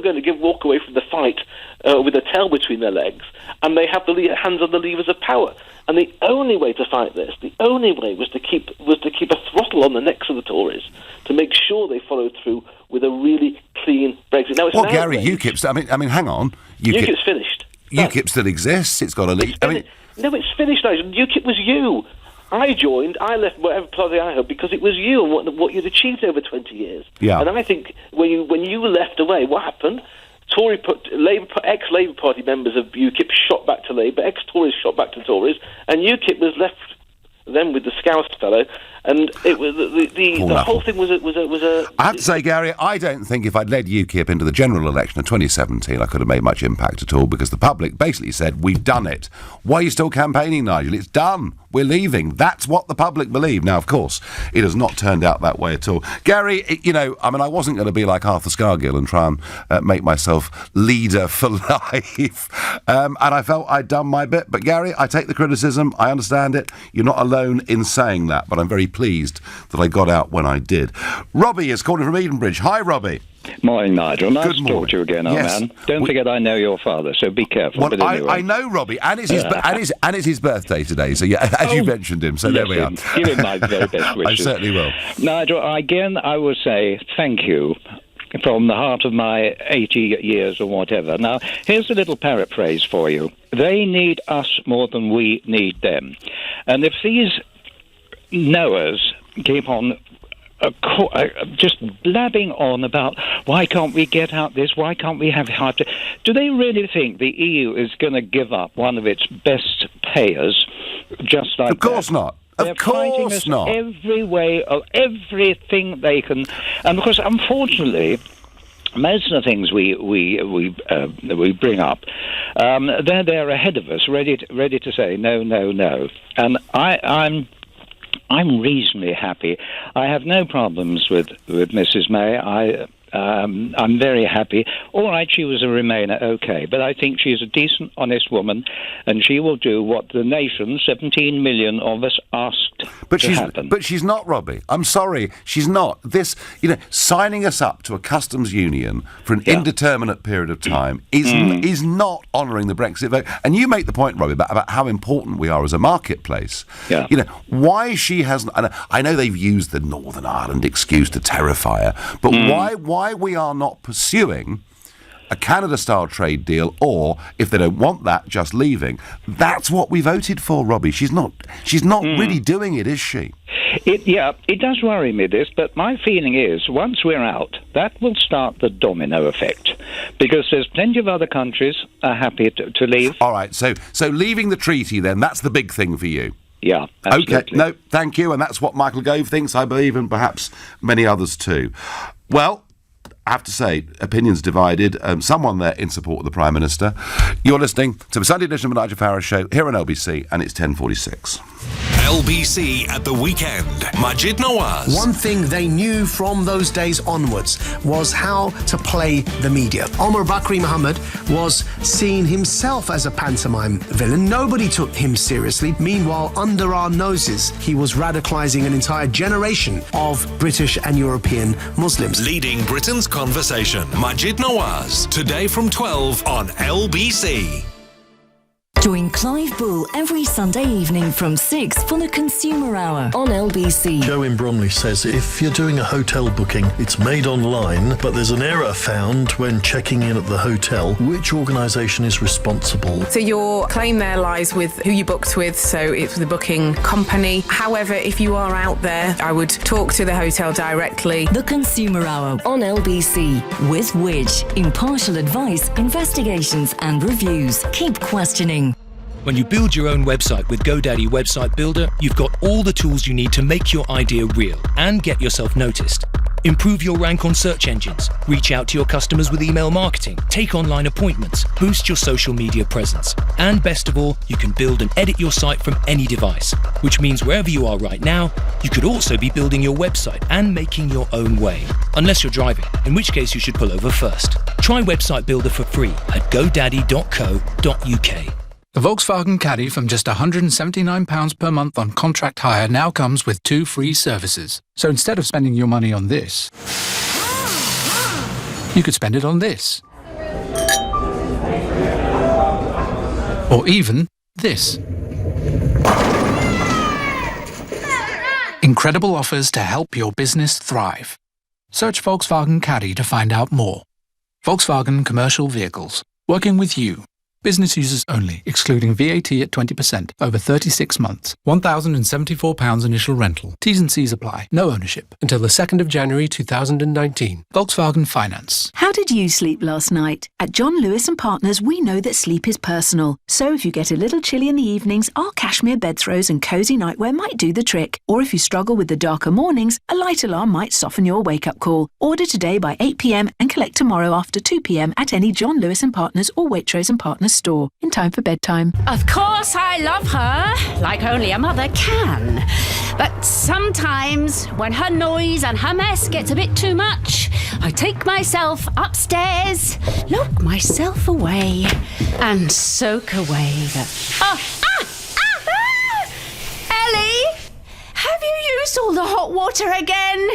going to walk away from the fight with their tail between their legs, and they have the hands on the levers of power. And the only way to fight this, the only way was to keep a throttle on the necks of the Tories to make sure they followed through with a really clean Brexit. Now, it's well, Gary, UKIP's. I mean, hang on. UKIP's finished. UKIP still exists. It's got a lead. No, it's finished, Nigel. UKIP was you. I joined, I left whatever party I had because it was you and what you'd achieved over 20 years. Yeah. And I think when you left away, what happened? Ex-Labour Party members of UKIP shot back to Labour, ex-Tories shot back to Tories, and UKIP was left then with the Scouse fellow, and it was the whole thing was a. I have to say, Gary, I don't think if I'd led UKIP into the general election of 2017, I could have made much impact at all, because the public basically said, "We've done it. Why are you still campaigning, Nigel? It's done. We're leaving." That's what the public believed. Now, of course, it has not turned out that way at all. Gary, I wasn't going to be like Arthur Scargill and try and make myself leader for life. And I felt I'd done my bit. But, Gary, I take the criticism. I understand it. You're not alone in saying that, but I'm very pleased that I got out when I did. Robbie is calling from Edenbridge. Hi, Robbie. Morning, Nigel. Nice to morning. talk to you again, Yes. man. Don't forget I know your father, so be careful. Well, but anyway. I know Robbie, and it's his and it's his birthday today. So yeah, as you mentioned him, so there we are. Give him my very best wishes. I certainly will. Nigel, again, I will say thank you from the heart of my 80 years or whatever. Now, here's a little paraphrase for you. They need us more than we need them. And if these knowers keep on just blabbing on about why can't we get out this, why can't we have hard. Do they really think the EU is going to give up one of its best payers just like that? Of course not. They're fighting us every way, everything they can, and because unfortunately, most of the things we bring up, they're there ahead of us, ready to say no, no, no, and I'm reasonably happy. I have no problems with Mrs. May. I'm very happy. All right, she was a Remainer, okay, but I think she's a decent, honest woman, and she will do what the nation, 17 million of us, asked to happen. But she's not, Robbie. I'm sorry, she's not. This, signing us up to a customs union for an indeterminate period of time is not honouring the Brexit vote. And you make the point, Robbie, about how important we are as a marketplace. Yeah. Why she hasn't. And I know they've used the Northern Ireland excuse to terrify her, but why we are not pursuing a Canada-style trade deal, or if they don't want that, just leaving. That's what we voted for, Robbie. She's not really doing it, is she? It does worry me, this, but my feeling is once we're out, that will start the domino effect, because there's plenty of other countries are happy to leave. All right, so leaving the treaty then, that's the big thing for you. Yeah, absolutely. Okay, no, thank you, and that's what Michael Gove thinks, I believe, and perhaps many others too. Well, I have to say, opinions divided. Someone there in support of the Prime Minister. You're listening to the Sunday edition of the Nigel Farage Show here on LBC, and it's 10:46. LBC at the weekend. Majid Nawaz. One thing they knew from those days onwards was how to play the media. Omar Bakri Muhammad was seen himself as a pantomime villain. Nobody took him seriously. Meanwhile, under our noses, he was radicalising an entire generation of British and European Muslims. Leading Britain's conversation. Majid Nawaz. Today from 12 on LBC. Join Clive Bull every Sunday evening from 6 for the Consumer Hour on LBC. Joe in Bromley says if you're doing a hotel booking, it's made online, but there's an error found when checking in at the hotel. Which organisation is responsible? So your claim there lies with who you booked with, so it's the booking company. However, if you are out there, I would talk to the hotel directly. The Consumer Hour on LBC with Which. Impartial advice, investigations and reviews. Keep questioning. When you build your own website with GoDaddy Website Builder, you've got all the tools you need to make your idea real and get yourself noticed. Improve your rank on search engines, reach out to your customers with email marketing, take online appointments, boost your social media presence. And best of all, you can build and edit your site from any device, which means wherever you are right now, you could also be building your website and making your own way. Unless you're driving, in which case you should pull over first. Try Website Builder for free at godaddy.co.uk. The Volkswagen Caddy from just £179 per month on contract hire now comes with 2 free services. So instead of spending your money on this, you could spend it on this. Or even this. Incredible offers to help your business thrive. Search Volkswagen Caddy to find out more. Volkswagen Commercial Vehicles. Working with you. Business users only, excluding VAT at 20%, over 36 months. £1,074 initial rental. T's and C's apply. No ownership. Until the 2nd of January 2019. Volkswagen Finance. How did you sleep last night? At John Lewis & Partners, we know that sleep is personal. So if you get a little chilly in the evenings, our cashmere bed throws and cosy nightwear might do the trick. Or if you struggle with the darker mornings, a light alarm might soften your wake-up call. Order today by 8 p.m. and collect tomorrow after 2 p.m. at any John Lewis & Partners or Waitrose & Partners store in time for bedtime. Of course I love her, like only a mother can. But sometimes, when her noise and her mess gets a bit too much, I take myself upstairs, lock myself away, and soak away the... Ellie! Have you used all the hot water again?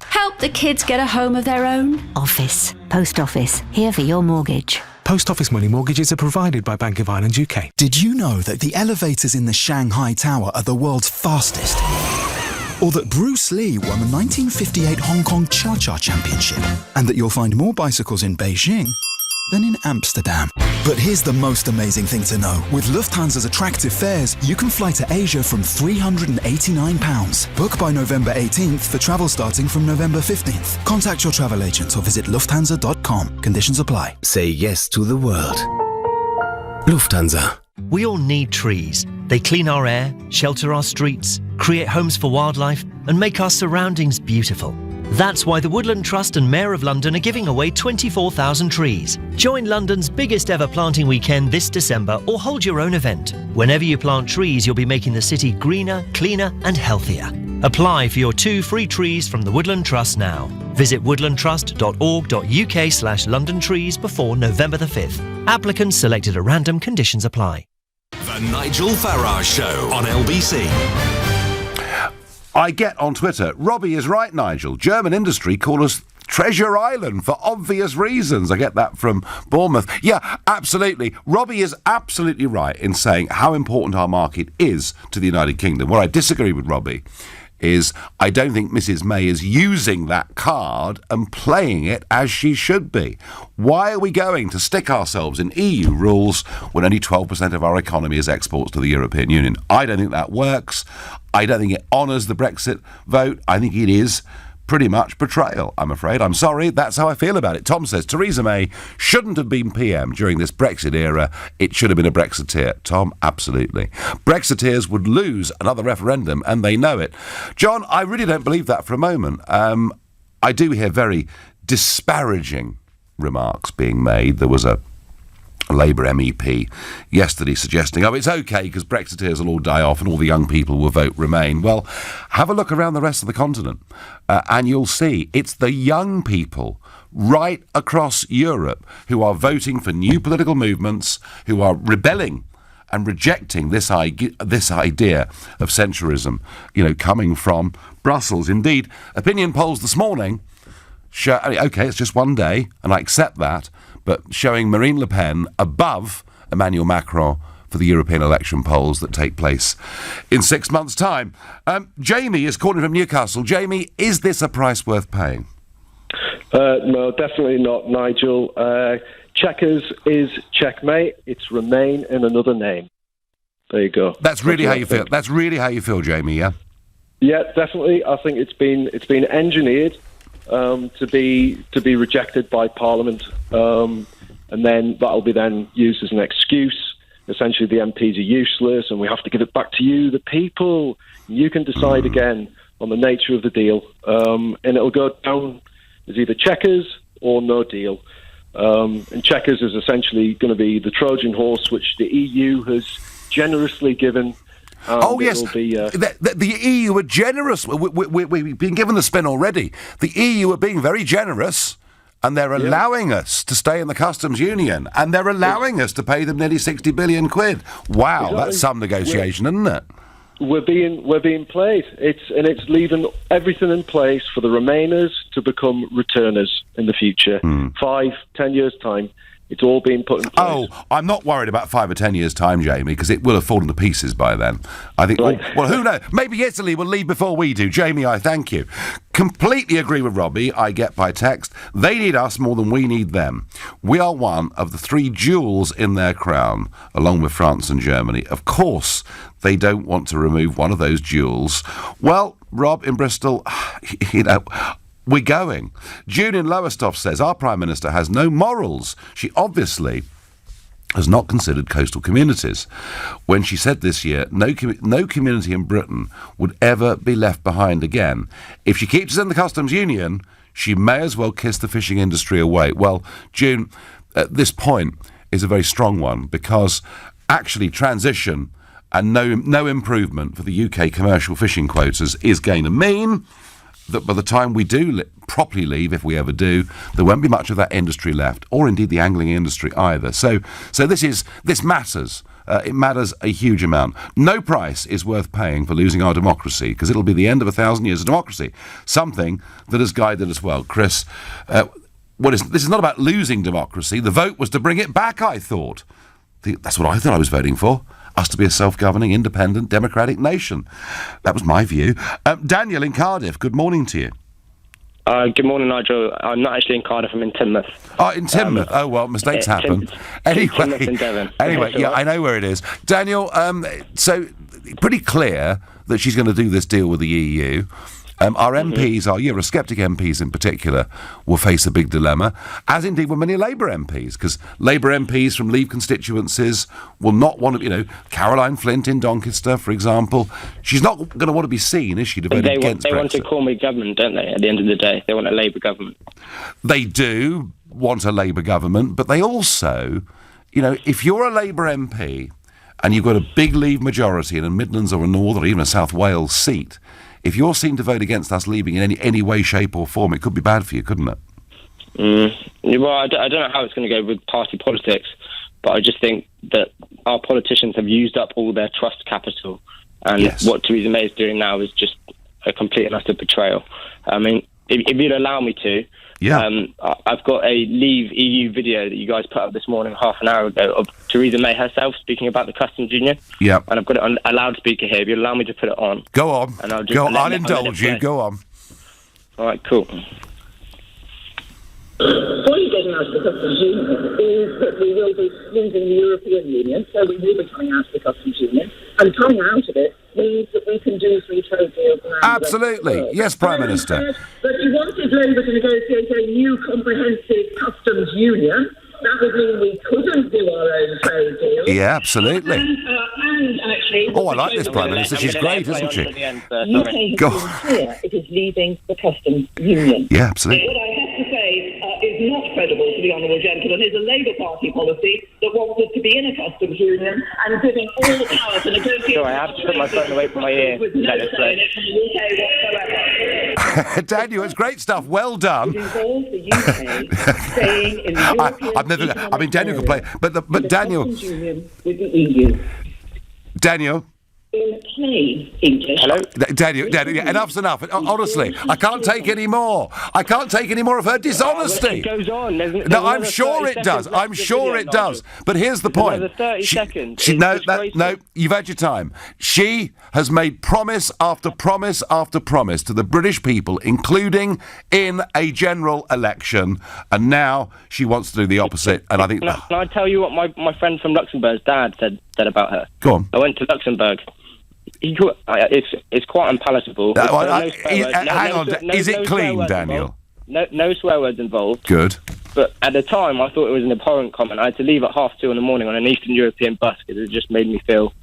Help the kids get a home of their own? Office. Post office. Here for your mortgage. Post office money mortgages are provided by Bank of Ireland UK. Did you know that the elevators in the Shanghai Tower are the world's fastest? Or that Bruce Lee won the 1958 Hong Kong Cha-Cha Championship? And that you'll find more bicycles in Beijing than in Amsterdam. But here's the most amazing thing to know. With Lufthansa's attractive fares, you can fly to Asia from £389. Book by November 18th for travel starting from November 15th. Contact your travel agent or visit lufthansa.com. Conditions apply. Say yes to the world. Lufthansa. We all need trees. They clean our air, shelter our streets, create homes for wildlife, and make our surroundings beautiful. That's why the Woodland Trust and Mayor of London are giving away 24,000 trees. Join London's biggest ever planting weekend this December or hold your own event. Whenever you plant trees, you'll be making the city greener, cleaner and healthier. Apply for your 2 free trees from the Woodland Trust now. Visit woodlandtrust.org.uk/London trees before November the 5th. Applicants selected at random. Conditions apply. The Nigel Farage Show on LBC. I get on Twitter, Robbie is right, Nigel. German industry call us Treasure Island for obvious reasons. I get that from Bournemouth. Yeah, absolutely. Robbie is absolutely right in saying how important our market is to the United Kingdom. Where I disagree with Robbie is I don't think Mrs May is using that card and playing it as she should be. Why are we going to stick ourselves in EU rules when only 12% of our economy is exports to the European Union? I don't think that works. I don't think it honours the Brexit vote. I think it is pretty much betrayal, I'm afraid. I'm sorry, that's how I feel about it. Tom says Theresa May shouldn't have been PM during this Brexit era. It should have been a Brexiteer. Tom, absolutely. Brexiteers would lose another referendum, and they know it. John, I really don't believe that for a moment. I do hear very disparaging remarks being made. There was a Labour MEP yesterday suggesting, it's okay because Brexiteers will all die off and all the young people will vote Remain. Well, have a look around the rest of the continent and you'll see it's the young people right across Europe who are voting for new political movements, who are rebelling and rejecting this idea of centrism, coming from Brussels. Indeed, opinion polls this morning show, okay, it's just one day, and I accept that, but showing Marine Le Pen above Emmanuel Macron for the European election polls that take place in 6 months' time. Jamie is calling from Newcastle. Jamie, is this a price worth paying? No, definitely not, Nigel. Chequers is checkmate. It's Remain in another name. There you go. That's really how you feel. That's really how you feel, Jamie. Yeah. Yeah, definitely. I think it's been engineered to be rejected by Parliament, and then that'll be then used as an excuse. Essentially, the MPs are useless, and we have to give it back to you, the people. You can decide again on the nature of the deal, and it'll go down as either checkers or no deal. And checkers is essentially going to be the Trojan horse, which the EU has generously given. Oh, yes. The EU are generous. We've been given the spin already. The EU are being very generous, and they're allowing us to stay in the customs union, and they're allowing us to pay them nearly 60 billion quid. Wow, exactly. That's some negotiation, isn't it? We're being played. It's leaving everything in place for the Remainers to become returners in the future. 5-10 years' time. It's all being put in place. Oh, I'm not worried about 5 or 10 years' time, Jamie, because it will have fallen to pieces by then. I think, well, who knows? Maybe Italy will leave before we do. Jamie, I thank you. Completely agree with Robbie, I get by text. They need us more than we need them. We are one of the 3 jewels in their crown, along with France and Germany. Of course, they don't want to remove one of those jewels. Well, Rob, in Bristol, you know, we're going. June in Lowestoft says, our Prime Minister has no morals. She obviously has not considered coastal communities. When she said this year, no community in Britain would ever be left behind again. If she keeps us in the customs union, she may as well kiss the fishing industry away. Well, June, at this point is a very strong one, because actually transition and no improvement for the UK commercial fishing quotas is going to mean that by the time we do properly leave, if we ever do, there won't be much of that industry left, or indeed the angling industry either. So this matters. It matters a huge amount. No price is worth paying for losing our democracy, because it'll be the end of 1,000 years of democracy, something that has guided us well. Chris, this is not about losing democracy. The vote was to bring it back, I thought. That's what I thought I was voting for. Us to be a self-governing, independent, democratic nation. That was my view. Daniel in Cardiff, good morning to you. Good morning, Nigel. I'm not actually in Cardiff, I'm in Teignmouth. Oh, in Teignmouth. Oh, well, mistakes happen. Teignmouth in Devon. Anyway, yeah, I know where it is. Daniel, so pretty clear that she's going to do this deal with the EU. Our MPs, our Eurosceptic MPs in particular, will face a big dilemma, as indeed will many Labour MPs, because Labour MPs from Leave constituencies will not want to, Caroline Flint in Doncaster, for example, she's not going to want to be seen, is she, to vote against Brexit? They want a Cormie government, don't they, at the end of the day? They want a Labour government. They do want a Labour government, but they also, if you're a Labour MP and you've got a big Leave majority in a Midlands or a North or even a South Wales seat, if you're seen to vote against us leaving in any way, shape or form, it could be bad for you, couldn't it? Well, I don't know how it's going to go with party politics, but I just think that our politicians have used up all their trust capital, and what Theresa May is doing now is just a complete and utter betrayal. I mean, if you'd allow me to, I've got a Leave EU video that you guys put up this morning, half an hour ago, of Theresa May herself speaking about the customs union. Yeah. And I've got it on a loudspeaker here. If you allow me to put it on. Go on. And I'll indulge you. Go on. All right, cool. What he doesn't ask the customs union is that we will be leaving the European Union, so we will be coming out of the customs union, and coming out of it means that we can do free trade deals. Absolutely. Yes, Prime Minister. But he wanted Labour to negotiate a new comprehensive customs union. That would mean we couldn't do our own trade deals. Yeah, absolutely. And actually... Oh, I like this Prime Minister. She's great, isn't she? UK has been clear it is leaving the customs union. Yeah, absolutely. What I have to say is not credible to the honourable gentleman is a Labour Party policy that wants us to be in a customs union and giving all the power to negotiate... Sorry, I have to put my phone away from my ear. ...with no say in it from the UK whatsoever. Daniel, it's great stuff. Well done. It involves the UK staying in the European... Daniel can play... But Daniel... ...customs union with the EU. Daniel... In plain English. Hello? Daniel, enough's enough. Honestly, I can't take any more. I can't take any more of her dishonesty. It goes on. There's I'm sure it does. I'm sure it does. But here's the point. Another 30 seconds. No, you've had your time. She has made promise after promise after promise to the British people, including in a general election, and now she wants to do the opposite. And I think... Can I tell you what my friend from Luxembourg's dad said about her? Go on. I went to Luxembourg. It's quite unpalatable. Hang on. Is it clean, Daniel? No swear words involved. Good. But at the time, I thought it was an abhorrent comment. I had to leave at 2:30 in the morning on an Eastern European bus because it just made me feel,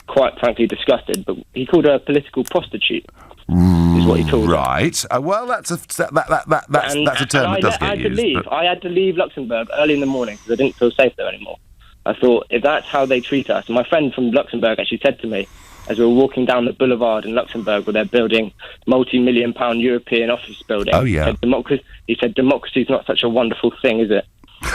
quite frankly, disgusted. But he called her a political prostitute. is what he told them. Right. Well, that's a term that does get used. I had to leave Luxembourg early in the morning because I didn't feel safe there anymore. I thought, if that's how they treat us... And my friend from Luxembourg actually said to me, as we were walking down the boulevard in Luxembourg where they're building multi-million-pound European office building. Oh, yeah. He said, democracy is not such a wonderful thing, is it?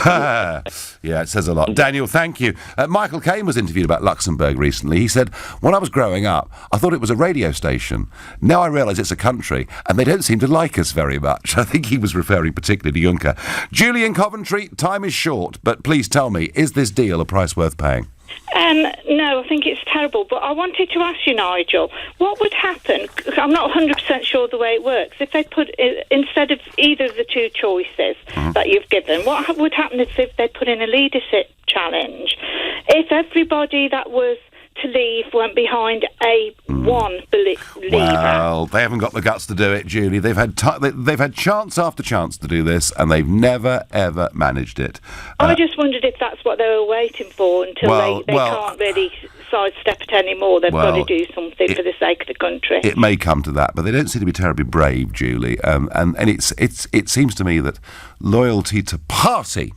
Yeah, it says a lot. Daniel, thank you. Michael Caine was interviewed about Luxembourg recently. He said, when I was growing up, I thought it was a radio station. Now I realise it's a country, and they don't seem to like us very much. I think he was referring particularly to Juncker. Julie in Coventry, time is short, but please tell me, is this deal a price worth paying? No, I think it's terrible. But I wanted to ask you, Nigel, what would happen? I'm not 100% sure the way it works. If they put, instead of either of the two choices that you've given, what would happen if they put in a leadership challenge? If everybody that was to leave went behind a one leaver. Well, they haven't got the guts to do it, Julie. They've had chance after chance to do this, and they've never, ever managed it. I just wondered if that's what they were waiting for until they can't really sidestep it anymore. They've got to do something for the sake of the country. It may come to that, but they don't seem to be terribly brave, Julie. And it seems to me that loyalty to party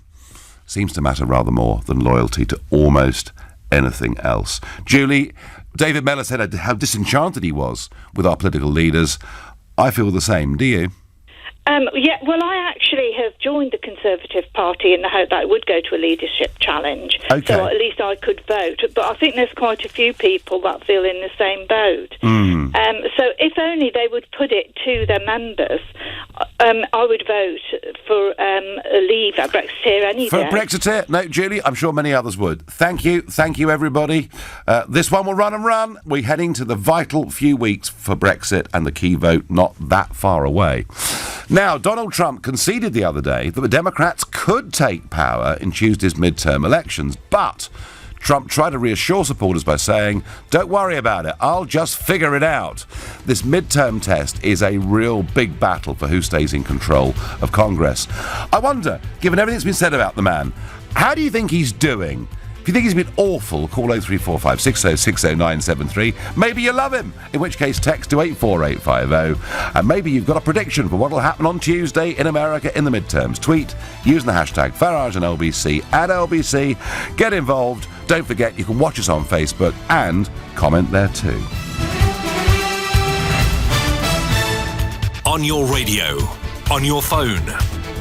seems to matter rather more than loyalty to almost anything else. Julie, David Mellor said how disenchanted he was with our political leaders. I feel the same. Do you? Well, I actually have joined the Conservative Party in the hope that it would go to a leadership challenge. Okay. So at least I could vote. But I think there's quite a few people that feel in the same boat. So if only they would put it to their members, I would vote for a leave at Brexiteer any day. For Brexiteer? No, Julie, I'm sure many others would. Thank you, everybody. This one will run and run. We're heading to the vital few weeks for Brexit and the key vote not that far away. Now, Donald Trump conceded the other day that the Democrats could take power in Tuesday's midterm elections, but Trump tried to reassure supporters by saying, don't worry about it, I'll just figure it out. This midterm test is a real big battle for who stays in control of Congress. I wonder, given everything that's been said about the man, how do you think he's doing? If you think he's been awful, call 0345 60 973. Maybe you love him, in which case text to 84850. And maybe you've got a prediction for what will happen on Tuesday in America in the midterms. Tweet using the hashtag Farage and LBC at LBC. Get involved. Don't forget you can watch us on Facebook and comment there too. On your radio, on your phone,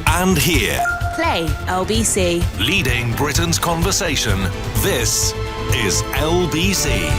and here. Play LBC. Leading Britain's conversation. This is LBC.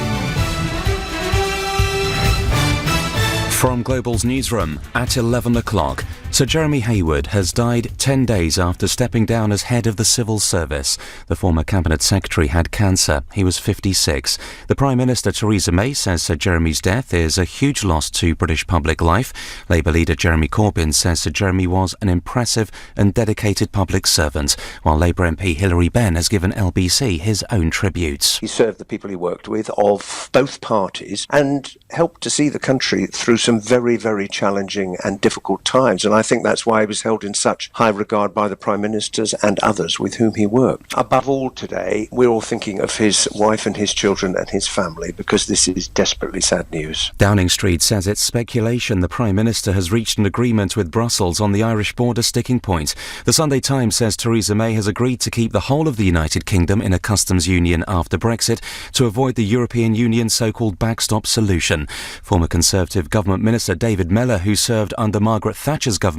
From Global's newsroom at 11 o'clock, Sir Jeremy Heywood has died 10 days after stepping down as head of the civil service. The former cabinet secretary had cancer. He was 56. The Prime Minister Theresa May says Sir Jeremy's death is a huge loss to British public life. Labour leader Jeremy Corbyn says Sir Jeremy was an impressive and dedicated public servant, while Labour MP Hilary Benn has given LBC his own tributes. He served the people he worked with of both parties and helped to see the country through some very, very challenging and difficult times, and I think that's why he was held in such high regard by the Prime Ministers and others with whom he worked. Above all today, we're all thinking of his wife and his children and his family, because this is desperately sad news. Downing Street says it's speculation the Prime Minister has reached an agreement with Brussels on the Irish border sticking point. The Sunday Times says Theresa May has agreed to keep the whole of the United Kingdom in a customs union after Brexit to avoid the European Union's so-called backstop solution. Former Conservative Government Minister David Mellor, who served under Margaret Thatcher's government,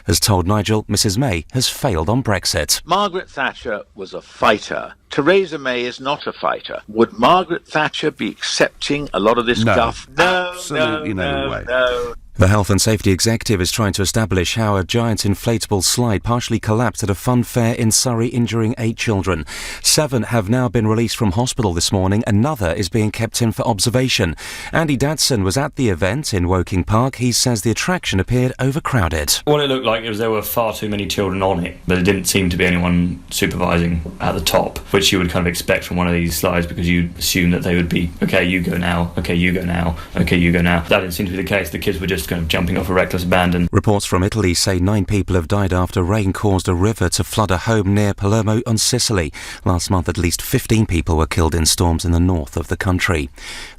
has told Nigel Mrs May has failed on Brexit. Margaret Thatcher was a fighter. Theresa May is not a fighter. Would Margaret Thatcher be accepting a lot of this guff? No, absolutely no way. No. The Health and Safety Executive is trying to establish how a giant inflatable slide partially collapsed at a fun fair in Surrey, injuring 8 children. 7 have now been released from hospital this morning. Another is being kept in for observation. Andy Dadson was at the event in Woking Park. He says the attraction appeared overcrowded. What it looked like was there were far too many children on it, but there didn't seem to be anyone supervising at the top, which you would kind of expect from one of these slides, because you assume that they would be, okay, you go now, okay, you go now, okay, you go now. That didn't seem to be the case. The kids were just kind of jumping off a reckless abandon. Reports from Italy say 9 people have died after rain caused a river to flood a home near Palermo on Sicily. Last month, at least 15 people were killed in storms in the north of the country.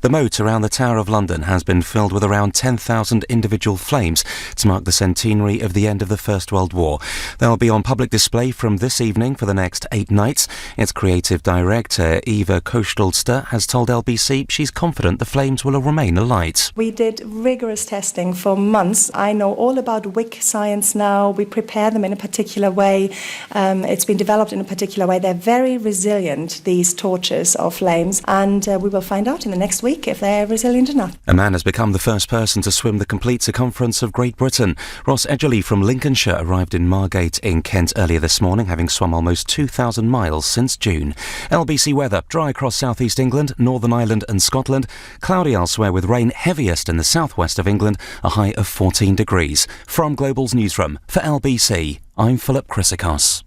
The moat around the Tower of London has been filled with around 10,000 individual flames to mark the centenary of the end of the First World War. They'll be on public display from this evening for the next 8 nights. Its creative director, Eva Kostelster, has told LBC she's confident the flames will remain alight. We did rigorous testing for months. I know all about wick science now. We prepare them in a particular way. It's been developed in a particular way. They're very resilient, these torches or flames, and we will find out in the next week if they're resilient enough. A man has become the first person to swim the complete circumference of Great Britain. Ross Edgerly from Lincolnshire arrived in Margate in Kent earlier this morning, having swum almost 2,000 miles since June. LBC weather: dry across southeast England, Northern Ireland and Scotland. Cloudy elsewhere with rain heaviest in the southwest of England, a high of 14 degrees. From Global's newsroom, for LBC, I'm Philip Chrysikos.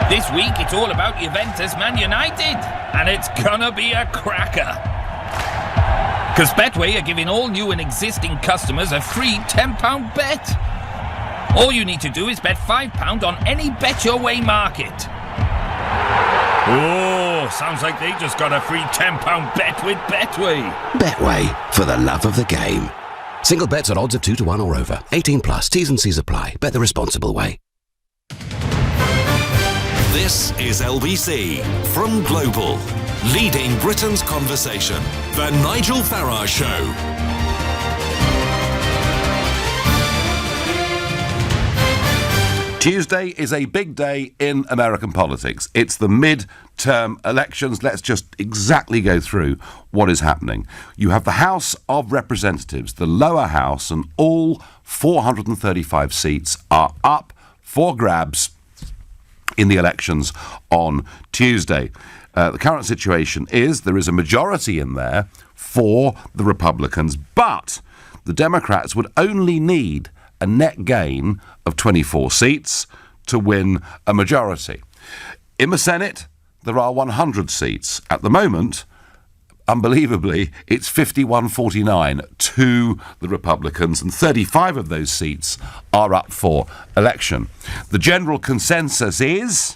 This week it's all about Juventus Man United, and it's gonna be a cracker. Because Betway are giving all new and existing customers a free £10 bet. All you need to do is bet £5 on any Bet Your Way market. Oh, sounds like they just got a free £10 bet with Betway. Betway, for the love of the game. Single bets at odds of 2 to 1 or over. 18 plus. T's and C's apply. Bet the responsible way. This is LBC from Global, leading Britain's conversation. The Nigel Farage Show. Tuesday is a big day in American politics. It's the midterm elections. Let's just exactly go through what is happening. You have the House of Representatives, the lower house, and all 435 seats are up for grabs in the elections on Tuesday. The current situation is there is a majority in there for the Republicans, but the Democrats would only need a net gain of 24 seats to win a majority. In the Senate, there are 100 seats. At the moment, unbelievably, it's 51-49 to the Republicans, and 35 of those seats are up for election. The general consensus is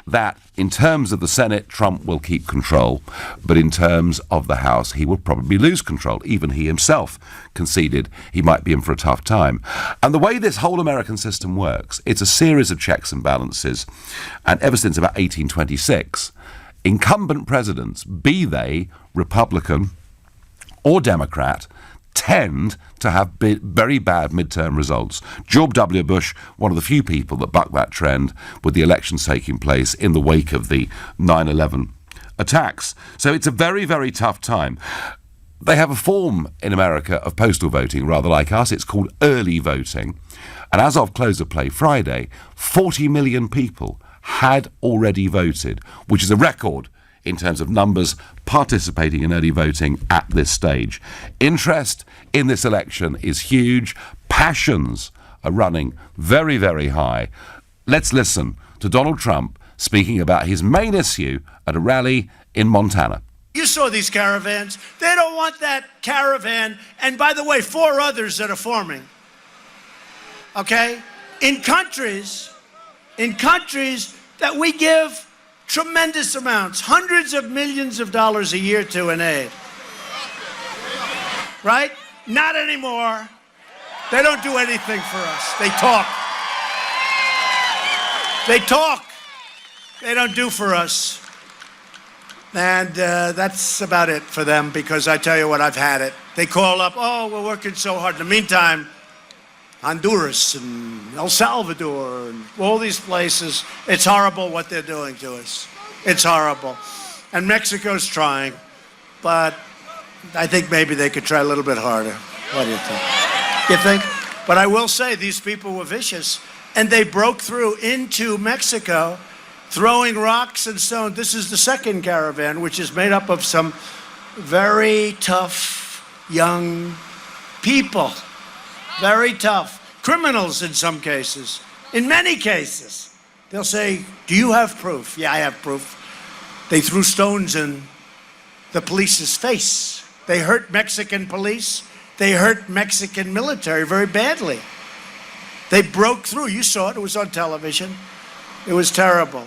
that in terms of the Senate, Trump will keep control, but in terms of the House, he will probably lose control. Even he himself conceded he might be in for a tough time. And the way this whole American system works, it's a series of checks and balances, and ever since about 1826, incumbent presidents, be they Republican or Democrat, tend to have very bad midterm results. George W. Bush, one of the few people that bucked that trend with the elections taking place in the wake of the 9/11 attacks. So it's a very, very tough time. They have a form in America of postal voting, rather like us. It's called early voting. And as of close of play Friday, 40 million people had already voted, which is a record in terms of numbers participating in early voting at this stage. Interest in this election is huge. Passions are running very, very high. Let's listen to Donald Trump speaking about his main issue at a rally in Montana. You saw these caravans. They don't want that caravan. And by the way, 4 others that are forming. Okay? In countries that we give tremendous amounts, hundreds of millions of dollars a year to in aid. Right? Not anymore. They don't do anything for us. They talk. They talk. They don't do for us. And that's about it for them, because I tell you what, I've had it. They call up, oh, we're working so hard. In the meantime, Honduras and El Salvador and all these places, it's horrible what they're doing to us. It's horrible. And Mexico's trying, but I think maybe they could try a little bit harder. What do you think? You think? But I will say these people were vicious, and they broke through into Mexico, throwing rocks and stones. This is the second caravan, which is made up of some very tough young people. Very tough. Criminals in some cases. In many cases. They'll say, do you have proof? Yeah, I have proof. They threw stones in the police's face. They hurt Mexican police. they hurt Mexican military very badly. They broke through. You saw it. It was on television. It was terrible.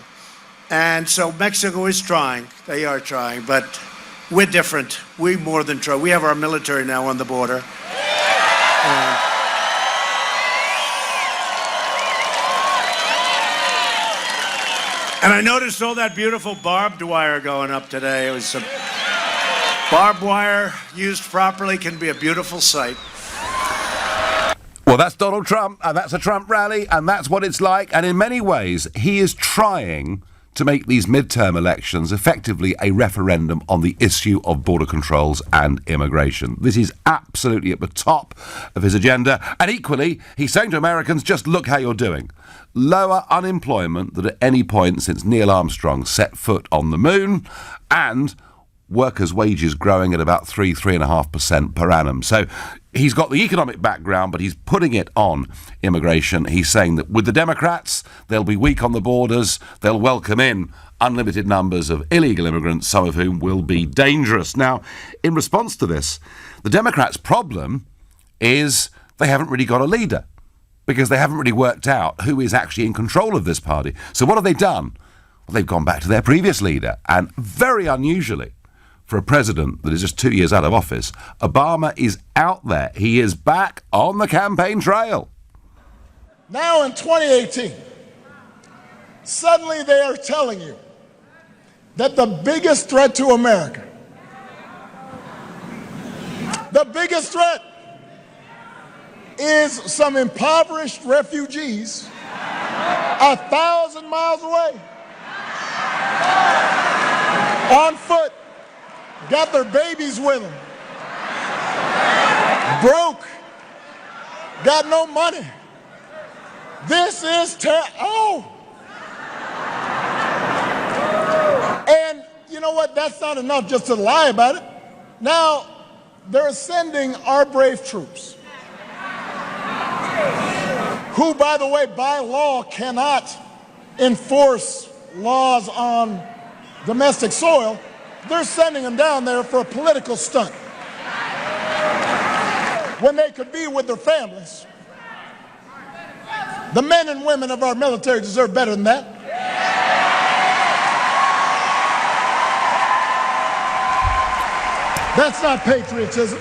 And so Mexico is trying. They are trying. But we're different. We more than try. We have our military now on the border. And I noticed all that beautiful barbed wire going up today. It was some barbed wire used properly can be a beautiful sight. Well, that's Donald Trump, and that's a Trump rally, and that's what it's like. And in many ways, he is trying to make these midterm elections effectively a referendum on the issue of border controls and immigration. This is absolutely at the top of his agenda. And equally, he's saying to Americans, just look how you're doing. Lower unemployment than at any point since Neil Armstrong set foot on the moon, and workers' wages growing at about 3.5% per annum. So he's got the economic background, but he's putting it on immigration. He's saying that with the Democrats, they'll be weak on the borders, they'll welcome in unlimited numbers of illegal immigrants, some of whom will be dangerous. Now, in response to this, the Democrats' problem is they haven't really got a leader, because they haven't really worked out who is actually in control of this party. So what have they done? Well, they've gone back to their previous leader, and very unusually, for a president that is just 2 years out of office, Obama is out there. He is back on the campaign trail. Now in 2018, suddenly they are telling you that the biggest threat to America, the biggest threat is some impoverished refugees 1,000 miles away, on foot, got their babies with them, broke, got no money. This is And you know what? That's not enough just to lie about it. Now, they're sending our brave troops, who, by the way, by law cannot enforce laws on domestic soil. They're sending them down there for a political stunt when they could be with their families. The men and women of our military deserve better than that. That's not patriotism.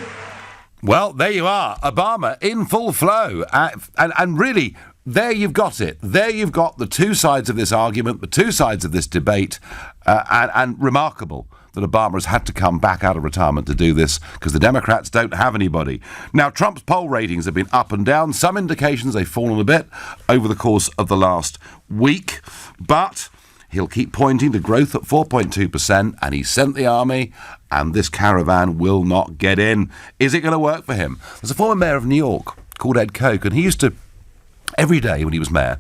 Well, there you are. Obama in full flow. And really, there you've got it. There you've got the two sides of this argument, the two sides of this debate, and remarkable that Obama has had to come back out of retirement to do this because the Democrats don't have anybody. Now, Trump's poll ratings have been up and down. Some indications they've fallen a bit over the course of the last week, but he'll keep pointing to growth at 4.2%, and he sent the army, and this caravan will not get in. Is it going to work for him? There's a former mayor of New York called Ed Koch, and he used to, every day when he was mayor,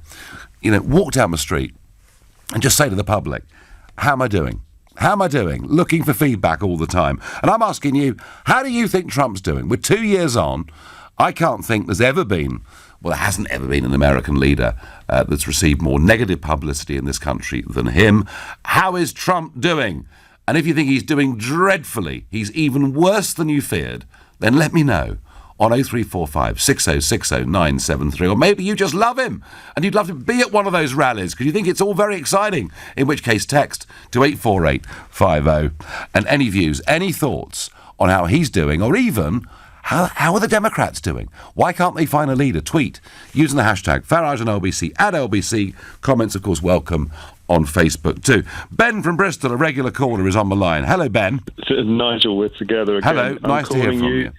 walk down the street and just say to the public, how am I doing? How am I doing? Looking for feedback all the time. And I'm asking you, how do you think Trump's doing? We're 2 years on. I can't think there's ever been, well, there hasn't ever been an American leader that's received more negative publicity in this country than him. How is Trump doing? And if you think he's doing dreadfully, he's even worse than you feared, then let me know on 0345 6060 973. Or maybe you just love him and you'd love to be at one of those rallies because you think it's all very exciting, in which case text to 84850. And any views, any thoughts on how he's doing, or even how are the Democrats doing? Why can't they find a leader? Tweet using the hashtag Farage and LBC, at LBC. Comments, of course, welcome on Facebook too. Ben from Bristol, a regular caller, is on the line. Hello, Ben. Nigel, we're together again. Hello, nice to hear from you.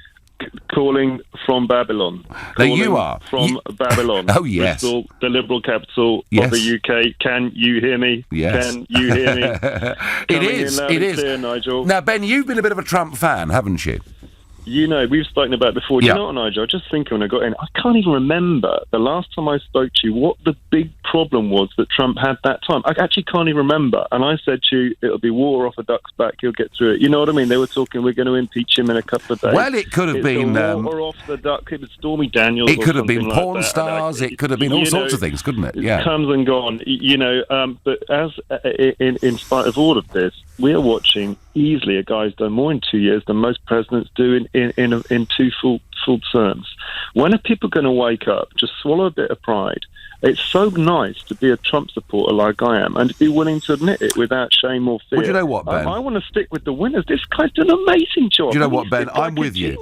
Calling from Babylon. There you are. From Babylon. Oh, yes. Bristol, the liberal capital of the UK. Can you hear me? Yes. Can you hear me? It is. It is. Clear, Nigel. Now, Ben, you've been a bit of a Trump fan, haven't you? You know, we've spoken about it before. Do you know what, Nigel? I was just thinking when I got in, I can't even remember the last time I spoke to you what the big problem was that Trump had that time. I actually can't even remember. And I said to you, it'll be water off a duck's back, he'll get through it. You know what I mean? They were talking, we're going to impeach him in a couple of days. Well, it could have been water off the duck. It was Stormy Daniels. It could have been like porn stars. It could have been all sorts of things, couldn't it? Yeah. It comes and gone. But as in spite of all of this, we are watching easily a guy who's done more in 2 years than most presidents do in two full terms. When are people going to wake up? Just swallow a bit of pride. It's so nice to be a Trump supporter like I am and to be willing to admit it without shame or fear. Well, do you know what, Ben? I want to stick with the winners. This guy's done an amazing job. Do you know what, Ben? I'm with you.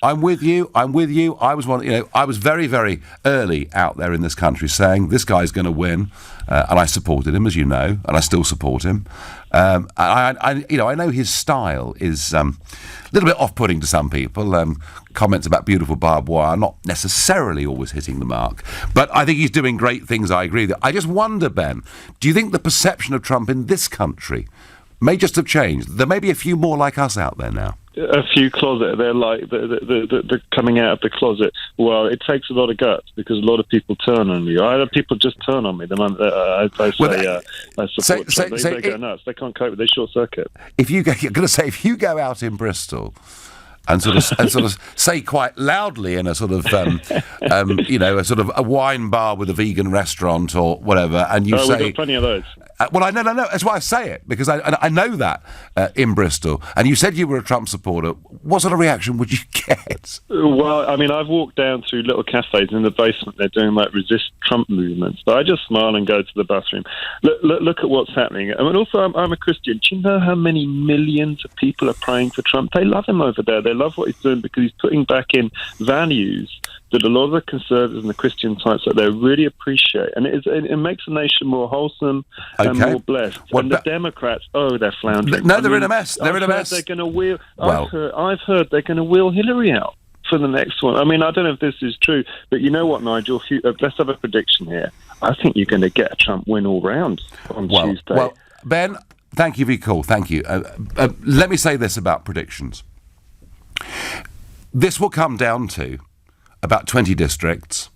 I'm with you. I was I was very, very early out there in this country saying this guy's going to win, and I supported him, as you know, and I still support him. I know his style is a little bit off-putting to some people. Comments about beautiful barbed wire, not necessarily always hitting the mark. But I think he's doing great things, I agree with you. I just wonder, Ben, do you think the perception of Trump in this country may just have changed? There may be a few more like us out there now. A few closet. They're like the coming out of the closet. Well, it takes a lot of guts because a lot of people turn on you. Either people just turn on me the moment I support Trump. They go nuts. They can't cope with it. They short circuit. If you go out in Bristol and sort of say quite loudly in a sort of a wine bar with a vegan restaurant or whatever, and you say, we've got plenty of those. Well, no. That's why I say it, because I know that in Bristol. And you said you were a Trump supporter. What sort of reaction would you get? Well, I mean, I've walked down through little cafes in the basement. They're doing like resist Trump movements, but I just smile and go to the bathroom. Look at what's happening. I mean, also, I'm a Christian. Do you know how many millions of people are praying for Trump? They love him over there. They love what he's doing because he's putting back in values that a lot of the conservatives and the Christian types out there really appreciate. And it makes the nation more wholesome and more blessed. And the Democrats, they're floundering. No, they're in a mess. They're in a mess. They're going to wheel. I've heard they're going to wheel Hillary out for the next one. I mean, I don't know if this is true, but you know what, Nigel? Let's have a prediction here. I think you're going to get a Trump win all round on Tuesday. Well, Ben, thank you for your call. Thank you. Let me say this about predictions. This will come down to about 20 districts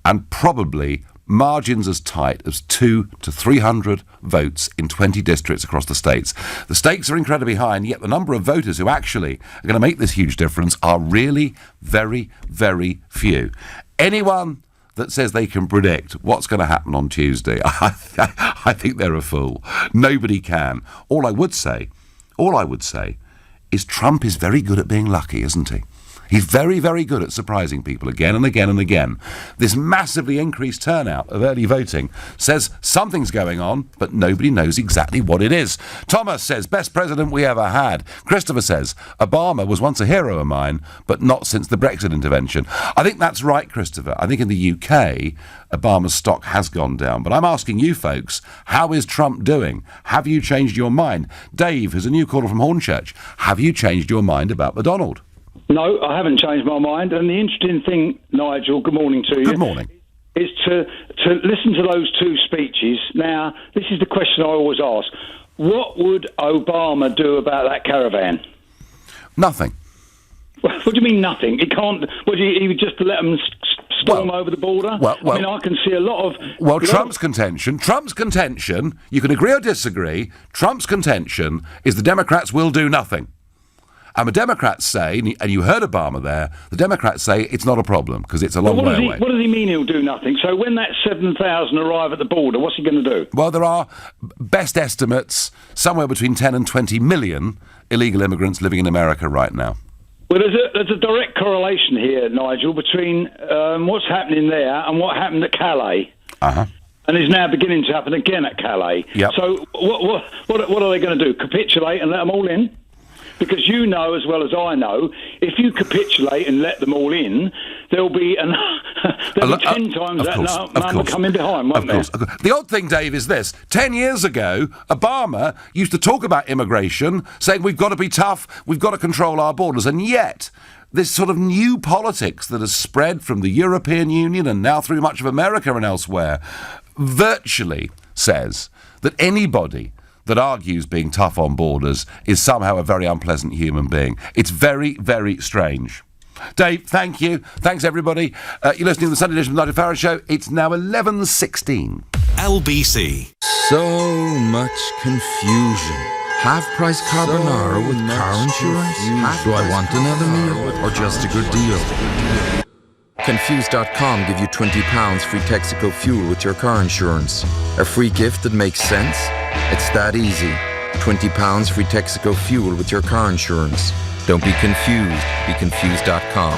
and probably margins as tight as 200 to 300 votes in 20 districts across the states. The stakes are incredibly high, and yet the number of voters who actually are going to make this huge difference are really very, very few. Anyone that says they can predict what's going to happen on Tuesday, I think they're a fool. Nobody can. All I would say is Trump is very good at being lucky, isn't he? He's very, very good at surprising people again and again and again. This massively increased turnout of early voting says something's going on, but nobody knows exactly what it is. Thomas says, best president we ever had. Christopher says, Obama was once a hero of mine, but not since the Brexit intervention. I think that's right, Christopher. I think in the UK, Obama's stock has gone down. But I'm asking you folks, how is Trump doing? Have you changed your mind? Dave, who's a new caller from Hornchurch, have you changed your mind about McDonald? No, I haven't changed my mind. And the interesting thing, Nigel, good morning to you. Good morning. Is to listen to those two speeches. Now, this is the question I always ask. What would Obama do about that caravan? Nothing. What do you mean nothing? He can't... he would just let them storm over the border? I mean, I can see a lot of... Well, Trump's contention, you can agree or disagree, Trump's contention is the Democrats will do nothing. And the Democrats say, and you heard Obama there, the Democrats say it's not a problem because it's a long way away. What does he mean he'll do nothing? So when that 7,000 arrive at the border, what's he going to do? Well, there are best estimates, somewhere between 10 and 20 million illegal immigrants living in America right now. Well, there's a direct correlation here, Nigel, between what's happening there and what happened at Calais. Uh-huh. And is now beginning to happen again at Calais. Yep. So what are they going to do? Capitulate and let them all in? Because you know as well as I know, if you capitulate and let them all in, there'll be 10 times that number coming behind, won't there? The odd thing, Dave, is this. 10 years ago, Obama used to talk about immigration, saying we've got to be tough, we've got to control our borders, and yet this sort of new politics that has spread from the European Union and now through much of America and elsewhere virtually says that anybody that argues being tough on borders is somehow a very unpleasant human being. It's very, very strange. Dave, thank you. Thanks, everybody. You're listening to the Sunday edition of the Nigel Farage Show. It's now 11:16. LBC. So much confusion. Half-price carbonara with car insurance? Do I want another meal or just a good deal? Confused.com give you £20 free Texaco fuel with your car insurance. A free gift that makes sense? It's that easy. £20 free Texaco fuel with your car insurance. Don't be confused. BeConfused.com.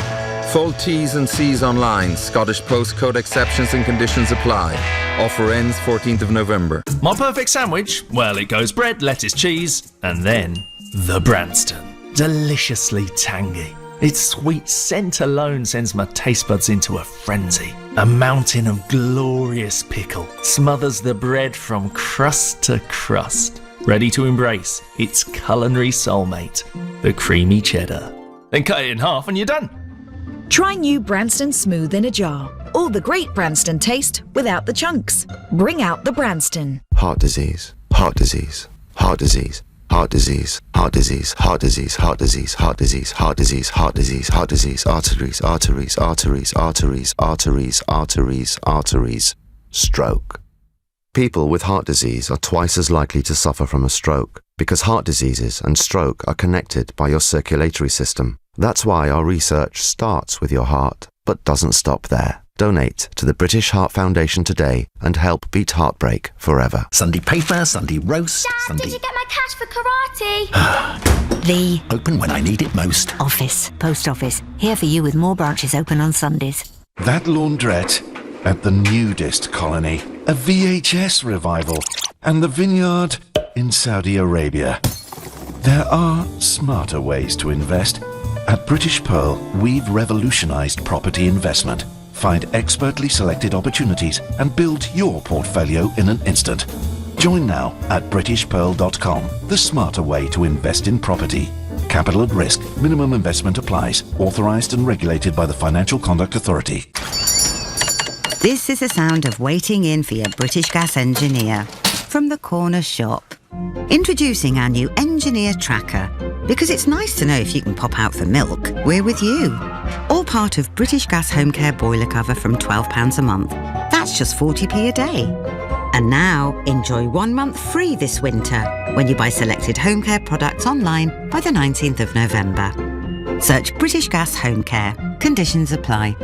Full T's and C's online. Scottish postcode exceptions and conditions apply. Offer ends 14th of November. My perfect sandwich? Well, it goes bread, lettuce, cheese, and then the Branston. Deliciously tangy. Its sweet scent alone sends my taste buds into a frenzy. A mountain of glorious pickle smothers the bread from crust to crust, ready to embrace its culinary soulmate, the creamy cheddar. Then cut it in half and you're done. Try new Branston Smooth in a jar. All the great Branston taste without the chunks. Bring out the Branston. Heart disease, heart disease, heart disease. Heart disease, heart disease, heart disease, heart disease, heart disease, heart disease, heart disease, heart disease, arteries, arteries, arteries, arteries, arteries, arteries, arteries, stroke. People with heart disease are twice as likely to suffer from a stroke because heart diseases and stroke are connected by your circulatory system. That's why our research starts with your heart, but doesn't stop there. Donate to the British Heart Foundation today and help beat heartbreak forever. Sunday paper, Sunday roast, Dad, Sunday... did you get my cash for karate? The... Open when I need it most. Office. Post office. Here for you with more branches open on Sundays. That laundrette at the nudist colony. A VHS revival. And the vineyard in Saudi Arabia. There are smarter ways to invest. At British Pearl, we've revolutionized property investment. Find expertly selected opportunities and build your portfolio in an instant. Join now at britishpearl.com, the smarter way to invest in property. Capital at risk. Minimum investment applies. Authorised and regulated by the Financial Conduct Authority. This is the sound of waiting in for your British Gas engineer from the corner shop. Introducing our new Engineer Tracker. Because it's nice to know if you can pop out for milk, we're with you. All part of British Gas Home Care boiler cover from £12 a month. That's just 40p a day. And now, enjoy 1 month free this winter when you buy selected home care products online by the 19th of November. Search British Gas Home Care. Conditions apply.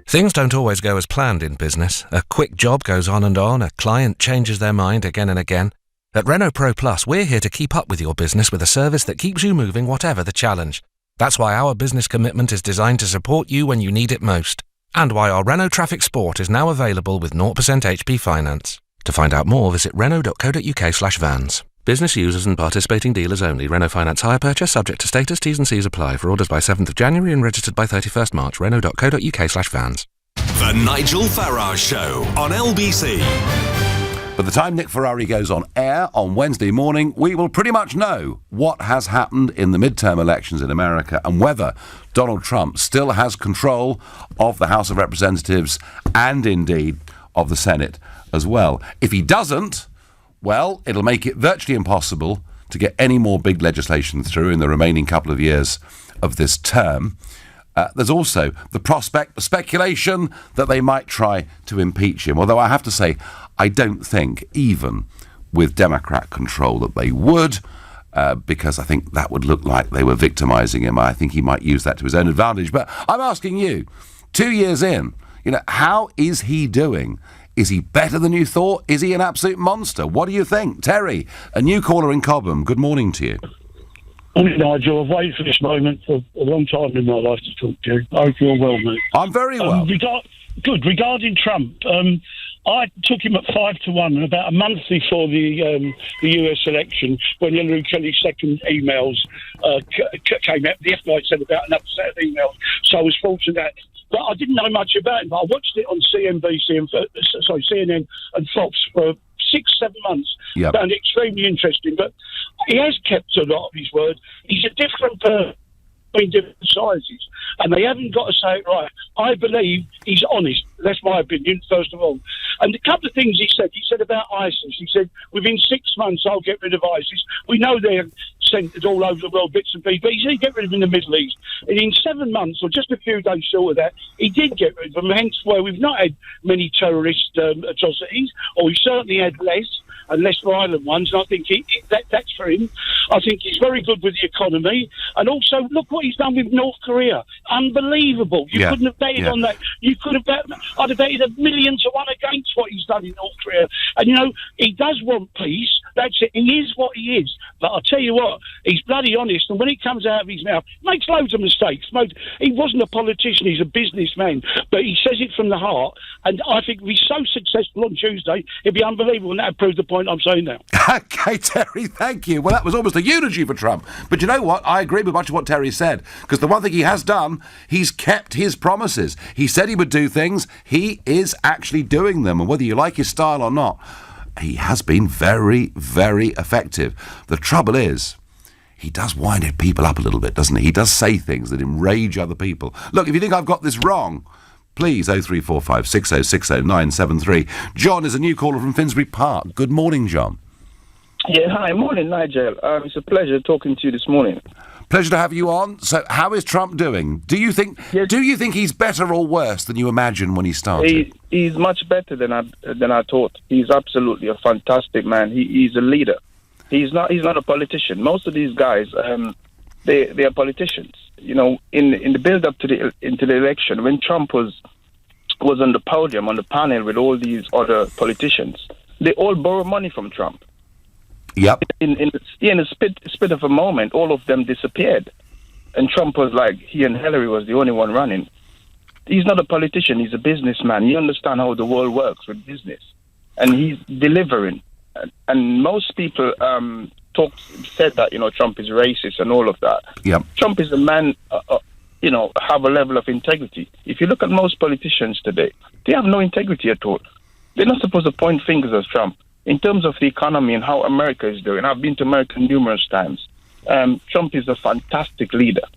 Things don't always go as planned in business. A quick job goes on and on, a client changes their mind again and again. At Renault Pro Plus, we're here to keep up with your business with a service that keeps you moving whatever the challenge. That's why our business commitment is designed to support you when you need it most. And why our Renault Traffic Sport is now available with 0% HP finance. To find out more, visit renault.co.uk/vans. Business users and participating dealers only. Renault Finance hire purchase subject to status. T's and C's apply. For orders by 7th of January and registered by 31st March. Renault.co.uk/vans. The Nigel Farage Show on LBC. By the time Nick Ferrari goes on air on Wednesday morning, we will pretty much know what has happened in the midterm elections in America and whether Donald Trump still has control of the House of Representatives and indeed of the Senate as well. If he doesn't, well, it'll make it virtually impossible to get any more big legislation through in the remaining couple of years of this term. There's also the prospect, the speculation that they might try to impeach him, although I have to say, I don't think, even with Democrat control, that they would, because I think that would look like they were victimising him. I think he might use that to his own advantage. But I'm asking you, 2 years in, how is he doing? Is he better than you thought? Is he an absolute monster? What do you think? Terry, a new caller in Cobham, good morning to you. Morning, Nigel. I've waited for this moment for a long time in my life to talk to you. I hope you're well, mate. I'm very well. Good. Regarding Trump, I took him at 5-1, and about a month before the US election, when Hillary Kelly's second emails came out, the FBI said about another set of emails. So I was fortunate. But I didn't know much about him. I watched it on CNN and Fox for 6-7 months. Yep. Found it extremely interesting. But he has kept a lot of his word. He's a different person in different sizes, and they haven't got to say it right. I believe he's honest. That's my opinion, first of all. And a couple of things he said about ISIS. He said, within 6 months, I'll get rid of ISIS. We know they're centred all over the world, bits and pieces, but he said he'd get rid of them in the Middle East. And in 7 months, or just a few days short of that, he did get rid of them, hence why we've not had many terrorist atrocities, or we certainly had less, and less violent ones, and I think that's for him. I think he's very good with the economy, and also look what he's done with North Korea. Unbelievable. You couldn't have betted on that. You could have bet. I'd have betted 1,000,000 to 1 against what he's done in North Korea. And he does want peace. That's it. He is what he is. But I'll tell you what, He's bloody honest, and when it comes out of his mouth, he makes loads of mistakes. He wasn't a politician, he's a businessman, but he says it from the heart, and I think if he's so successful on Tuesday, it'd be unbelievable, and that would prove the point I'm saying now. OK, Terry, thank you. Well, that was almost a eulogy for Trump. But you know what? I agree with much of what Terry said, because the one thing he has done, he's kept his promises. He said he would do things. He is actually doing them, and whether you like his style or not, he has been very, very effective. The trouble is, he does wind people up a little bit, doesn't he? He does say things that enrage other people. Look, if you think I've got this wrong, please, 0345 6060 973. John is a new caller from Finsbury Park. Good morning, John. Yeah, hi. Morning, Nigel. It's a pleasure talking to you this morning. Pleasure to have you on. So, how is Trump doing? Do you think he's better or worse than you imagined when he started? He's much better than I thought. He's absolutely a fantastic man. He's a leader. He's not a politician. Most of these guys, they are politicians. You know, in the build up to the election, when Trump was on the podium, on the panel with all these other politicians, they all borrow money from Trump. Yep. In a spit of a moment, all of them disappeared, and Trump was like, he and Hillary was the only one running. He's not a politician. He's a businessman. He understands how the world works with business, and he's delivering. And most people said that, you know, Trump is racist and all of that. Yep. Trump is a man, you know, have a level of integrity. If you look at most politicians today, they have no integrity at all. They're not supposed to point fingers at Trump. In terms of the economy and how America is doing, I've been to America numerous times. Trump is a fantastic leader.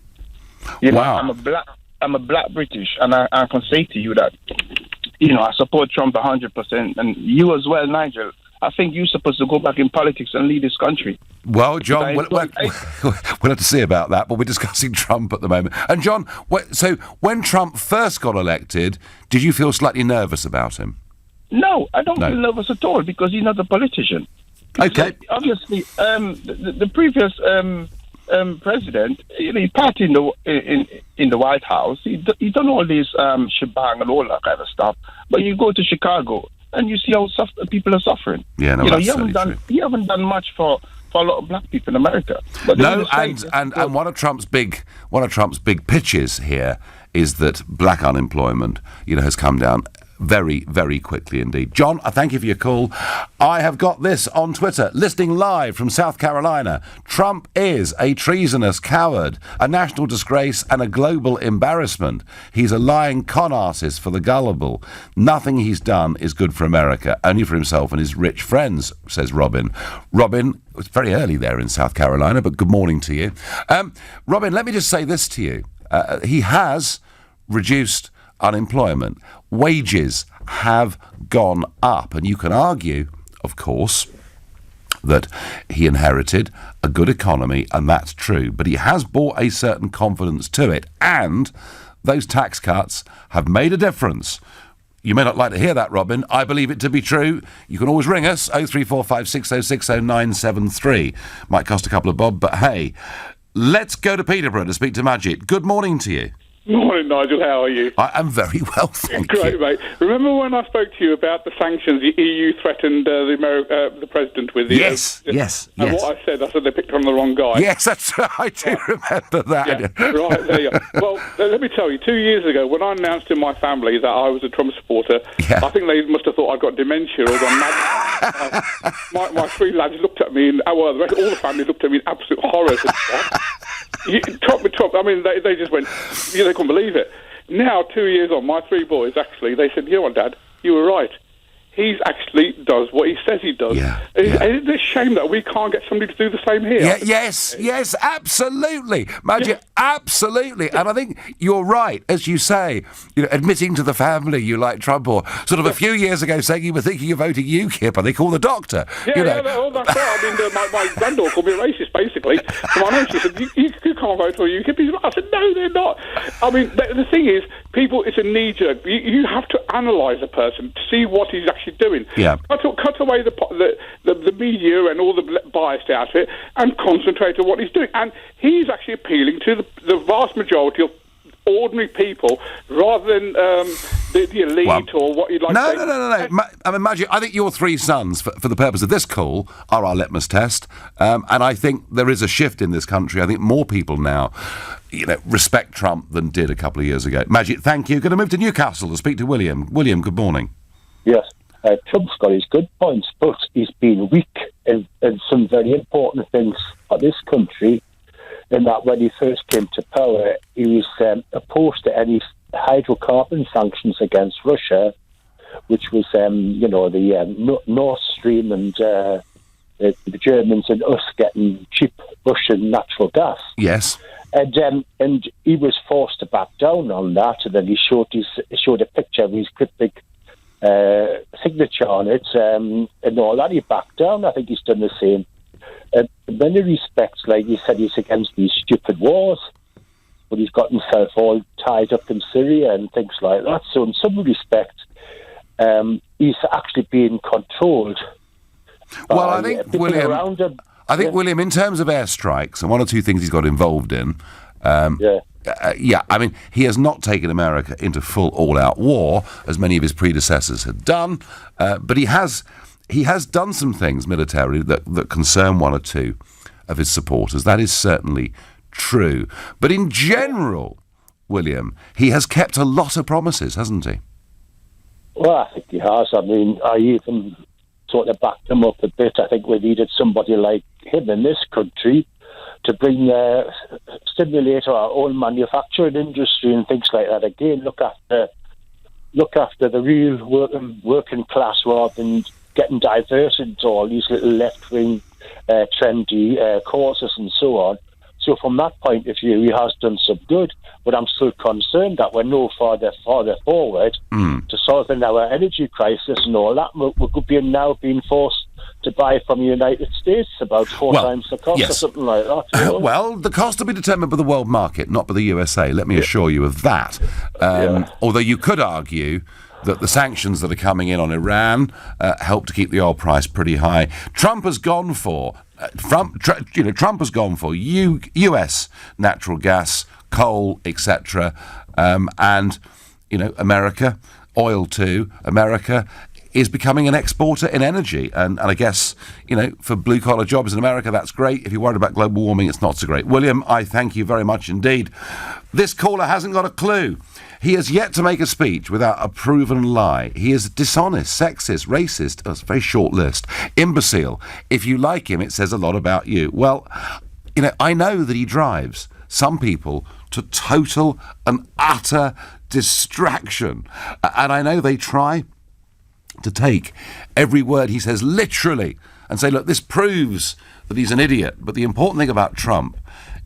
You know, wow. I'm a black British, and I can say to you that, you know, I support Trump 100%, and you as well, Nigel. I think you're supposed to go back in politics and lead this country. Well, John, we'll have to see about that, but we're discussing Trump at the moment. And John, so when Trump first got elected, did you feel slightly nervous about him? No, I don't feel nervous at all, because he's not a politician. Okay. Obviously, the previous president, you know, he partied in the White House. He done all this shebang and all that kind of stuff. But you go to Chicago and you see how people are suffering. Yeah, no, you know, absolutely you haven't done much for a lot of black people in America. But no, and one of Trump's big pitches here is that black unemployment, you know, has come down very, very quickly indeed. John, I thank you for your call. I have got this on Twitter, listening live from South Carolina. Trump is a treasonous coward, a national disgrace and a global embarrassment. He's a lying con artist for the gullible. Nothing he's done is good for America, only for himself and his rich friends, says Robin. Robin, it's very early there in South Carolina, but good morning to you. Robin, let me just say this to you. He has reduced unemployment. Wages have gone up, and you can argue, of course, that he inherited a good economy, and that's true, but he has brought a certain confidence to it, and those tax cuts have made a difference. You may not like to hear that, Robin. I believe it to be true. You can always ring us, 0345 6060 973. Might cost a couple of bob, but hey, let's go to Peterborough to speak to Majid. Good morning to you. Morning, Nigel. How are you? I am very well, thank you. Great, mate. Remember when I spoke to you about the sanctions the EU threatened the president with? Yes. And what I said they picked on the wrong guy. Yes, that's right. I do remember that. Yeah, right, there you go. Well, let me tell you, 2 years ago, when I announced to my family that I was a Trump supporter, I think they must have thought I'd got dementia or gone mad. my three lads looked at me, and all the family looked at me in absolute horror. Trump, I mean, they just went, they couldn't believe it. Now, 2 years on, my three boys, actually, they said, you know what, Dad, you were right. He actually does what he says he does. Isn't it a shame that we can't get somebody to do the same here? Yes, absolutely. Majid, absolutely. And I think you're right, as you say, admitting to the family you like Trump, or sort of a few years ago saying you were thinking of voting UKIP, and they call the doctor. That's right. I mean, my granddaughter called me a racist, basically. So my mum, she said, you can't vote for UKIP. I said, no, they're not. I mean, the thing is, people, it's a knee-jerk. You have to analyse a person to see what he's actually doing. Cut away the media and all the biased outfit and concentrate on what he's doing. And he's actually appealing to the vast majority of ordinary people rather than the elite or what you'd like to say. No. I mean, Magic, I think your three sons, for the purpose of this call, are our litmus test. And I think there is a shift in this country. I think more people now, respect Trump than did a couple of years ago. Magic, thank you. Going to move to Newcastle to speak to William. William, good morning. Yes, Trump's got his good points, but he's been weak in some very important things for this country. In that when he first came to power, he was opposed to any hydrocarbon sanctions against Russia, which was, the Nord Stream and the Germans and us getting cheap Russian natural gas. Yes. And he was forced to back down on that, and then he showed a picture of his cryptic signature on it, and all that. He backed down. I think he's done the same. In many respects, like he said, he's against these stupid wars, but he's got himself all tied up in Syria and things like that. So in some respects, he's actually being controlled. Well, I think, William, William, in terms of airstrikes, and one or two things he's got involved in, I mean, he has not taken America into full all-out war, as many of his predecessors had done, but he has done some things militarily that concern one or two of his supporters. That is certainly true. But in general, William, he has kept a lot of promises, hasn't he? Well, I think he has. I mean, I even sort of backed him up a bit. I think we needed somebody like him in this country to stimulate our own manufacturing industry and things like that. Again, look after the real working class rather than getting diverted into all these little left-wing trendy causes and so on. So from that point of view, he has done some good, but I'm still concerned that we're no farther forward to solving our energy crisis and all that. We could be now being forced to buy from the United States about four times the cost or something like that. Well, the cost will be determined by the world market, not by the USA. Let me assure you of that. Although you could argue that the sanctions that are coming in on Iran help to keep the oil price pretty high. Trump has gone for US natural gas, coal, etc., and America, oil too. America is becoming an exporter in energy, and I guess for blue collar jobs in America that's great. If you're worried about global warming, it's not so great. William, I thank you very much indeed. This caller hasn't got a clue. He has yet to make a speech without a proven lie. He is dishonest, sexist, racist. That's a very short list. Imbecile. If you like him, it says a lot about you. Well, I know that he drives some people to total and utter distraction. And I know they try to take every word he says literally and say, look, this proves that he's an idiot. But the important thing about Trump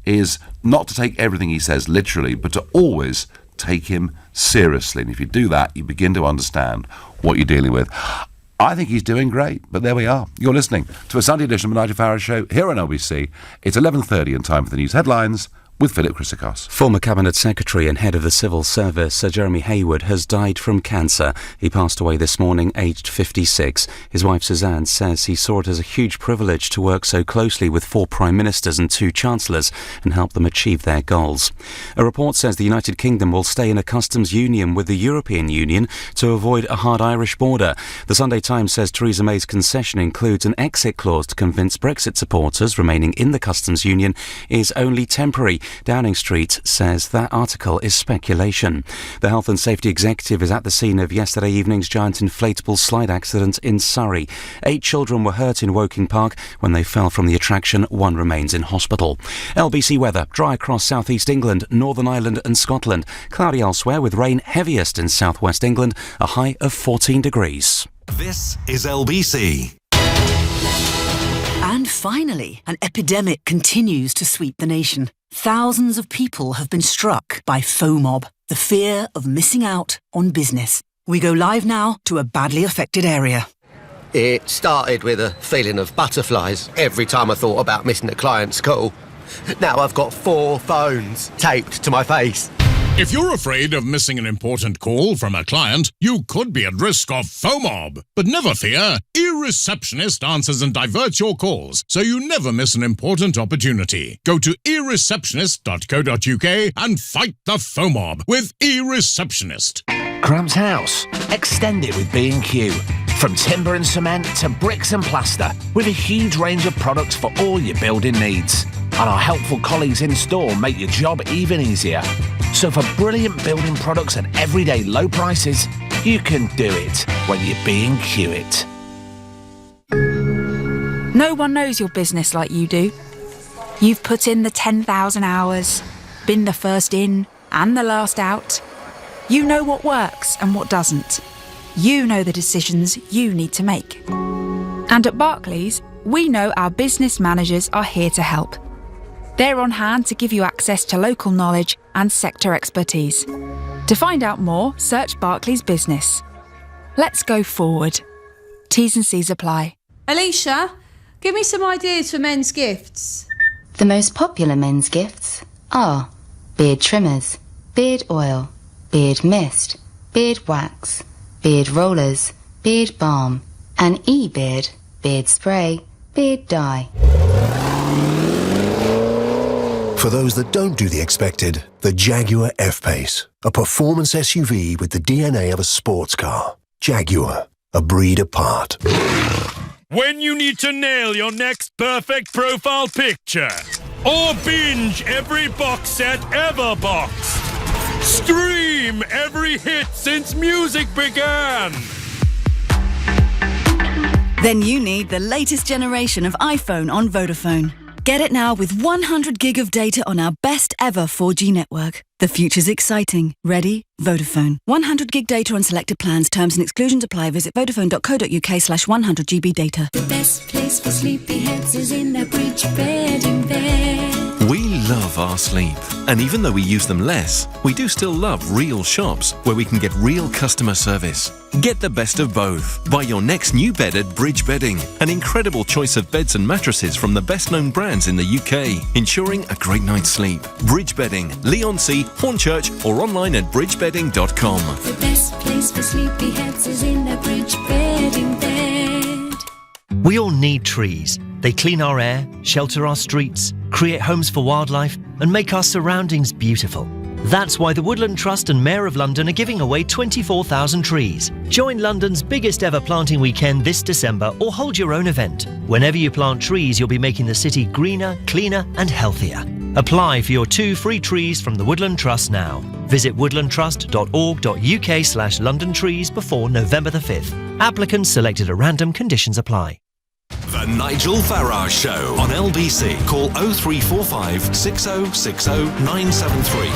is not to take everything he says literally, but to always take him seriously. And if you do that, you begin to understand what you're dealing with. I think he's doing great, but there we are. You're listening to a Sunday edition of the Nigel Farage Show here on LBC. It's 11:30 and time for the news headlines with Philip Christakos. Former Cabinet Secretary and Head of the Civil Service, Sir Jeremy Heywood, has died from cancer. He passed away this morning, aged 56. His wife Suzanne says he saw it as a huge privilege to work so closely with 4 Prime Ministers and 2 Chancellors and help them achieve their goals. A report says the United Kingdom will stay in a customs union with the European Union to avoid a hard Irish border. The Sunday Times says Theresa May's concession includes an exit clause to convince Brexit supporters remaining in the customs union is only temporary. Downing Street says that article is speculation. The Health and Safety Executive is at the scene of yesterday evening's giant inflatable slide accident in Surrey. 8 children were hurt in Woking Park when they fell from the attraction. 1 remains in hospital. LBC weather, dry across southeast England, Northern Ireland and Scotland. Cloudy elsewhere with rain heaviest in southwest England, a high of 14 degrees. This is LBC. And finally, an epidemic continues to sweep the nation. Thousands of people have been struck by FOMOB, the fear of missing out on business. We go live now to a badly affected area. It started with a feeling of butterflies every time I thought about missing a client's call. Now I've got 4 phones taped to my face. If you're afraid of missing an important call from a client, you could be at risk of FOMOB. But never fear, eReceptionist answers and diverts your calls, so you never miss an important opportunity. Go to eReceptionist.co.uk and fight the FOMOB with eReceptionist. Cramped house? Extend it with B&Q. From timber and cement to bricks and plaster, with a huge range of products for all your building needs. And our helpful colleagues in store make your job even easier. So for brilliant building products at everyday low prices, you can do it when you B&Q it. No one knows your business like you do. You've put in the 10,000 hours, been the first in and the last out. You know what works and what doesn't. You know the decisions you need to make. And at Barclays, we know our business managers are here to help. They're on hand to give you access to local knowledge and sector expertise. To find out more, search Barclays Business. Let's go forward. T's and C's apply. Alicia, give me some ideas for men's gifts. The most popular men's gifts are beard trimmers, beard oil, beard mist, beard wax, beard rollers, beard balm, an e-beard, beard spray, beard dye. For those that don't do the expected, the Jaguar F-Pace, a performance SUV with the DNA of a sports car. Jaguar, a breed apart. When you need to nail your next perfect profile picture, or binge every box set ever boxed, stream every hit since music began. Then you need the latest generation of iPhone on Vodafone. Get it now with 100 gig of data on our best ever 4G network. The future's exciting. Ready? Vodafone. 100 gig data on selected plans. Terms and exclusions apply. Visit vodafone.co.uk/100GB data. The best place for sleepyheads is in the bridge bed in bed. We love our sleep. And even though we use them less, we do still love real shops where we can get real customer service. Get the best of both. Buy your next new bed at Bridge Bedding. An incredible choice of beds and mattresses from the best-known brands in the UK, ensuring a great night's sleep. Bridge Bedding, Leigh-on-Sea, Hornchurch, or online at bridgebeding.com. The best place for sleepyheads is in the bridge bed in bed. We all need trees. They clean our air, shelter our streets, create homes for wildlife, and make our surroundings beautiful. That's why the Woodland Trust and Mayor of London are giving away 24,000 trees. Join London's biggest ever planting weekend this December or hold your own event. Whenever you plant trees, you'll be making the city greener, cleaner and healthier. Apply for your 2 free trees from the Woodland Trust now. Visit woodlandtrust.org.uk/London trees before November the 5th. Applicants selected at random. Conditions apply. The Nigel Farage Show on LBC. Call 0345 6060 973.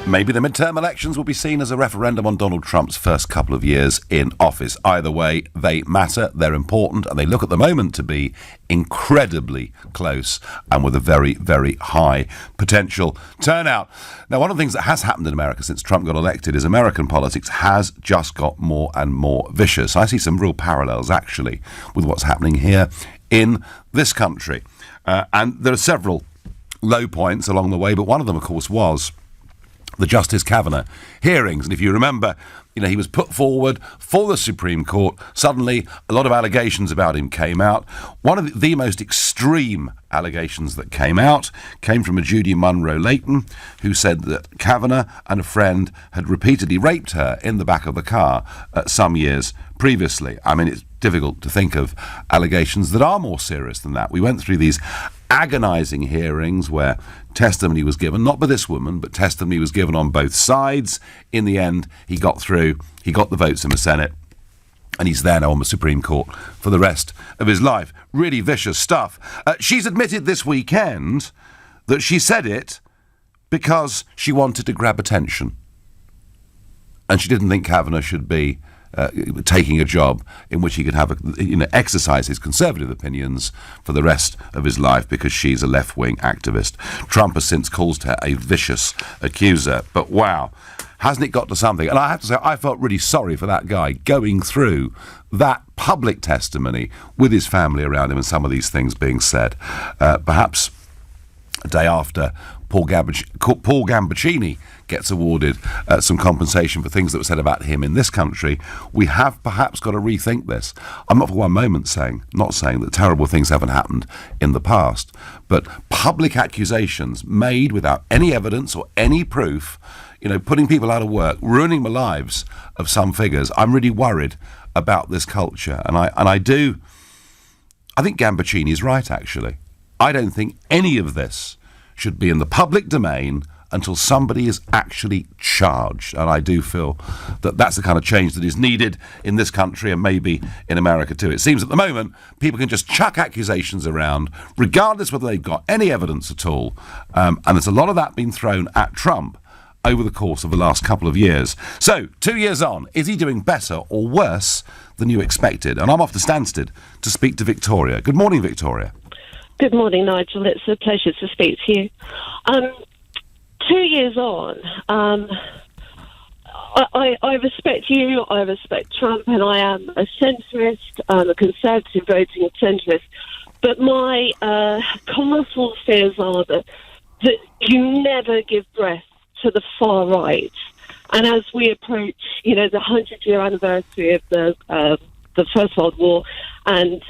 Maybe the midterm elections will be seen as a referendum on Donald Trump's first couple of years in office. Either way, they matter, they're important, and they look at the moment to be incredibly close and with a very, very high potential turnout. Now, one of the things that has happened in America since Trump got elected is American politics has just got more and more vicious. I see some real parallels, actually, with what's happening here in this country. And there are several low points along the way, but one of them, of course, was the Justice Kavanaugh hearings. And if you remember, he was put forward for the Supreme Court. Suddenly, a lot of allegations about him came out. One of the most extreme allegations that came out came from a Judy Munro Layton, who said that Kavanaugh and a friend had repeatedly raped her in the back of the car some years previously. I mean, it's difficult to think of allegations that are more serious than that. We went through these agonising hearings where testimony was given, not by this woman, but testimony was given on both sides. In the end, he got through, he got the votes in the Senate, and he's there now on the Supreme Court for the rest of his life. Really vicious stuff. She's admitted this weekend that she said it because she wanted to grab attention. And she didn't think Kavanaugh should be taking a job in which he could have exercise his conservative opinions for the rest of his life because she's a left-wing activist. Trump has since called her a vicious accuser. But wow, hasn't it got to something? And I have to say, I felt really sorry for that guy going through that public testimony with his family around him and some of these things being said. Perhaps a day after Paul Gambaccini gets awarded some compensation for things that were said about him in this country, we have perhaps got to rethink this. I'm not for one moment not saying that terrible things haven't happened in the past, but public accusations made without any evidence or any proof, putting people out of work, ruining the lives of some figures. I'm really worried about this culture, and I think Gambaccini's right, actually. I don't think any of this should be in the public domain until somebody is actually charged. And I do feel that that's the kind of change that is needed in this country and maybe in America too. It seems at the moment people can just chuck accusations around, regardless whether they've got any evidence at all. And there's a lot of that being thrown at Trump over the course of the last couple of years. So, 2 years on, is he doing better or worse than you expected? And I'm off to Stansted to speak to Victoria. Good morning, Victoria. Good morning, Nigel. It's a pleasure to speak to you. 2 years on, I respect you, I respect Trump, and I am a centrist, a conservative voting centrist. But my colossal fears are that you never give breath to the far right. And as we approach, the 100-year anniversary of the First World War, and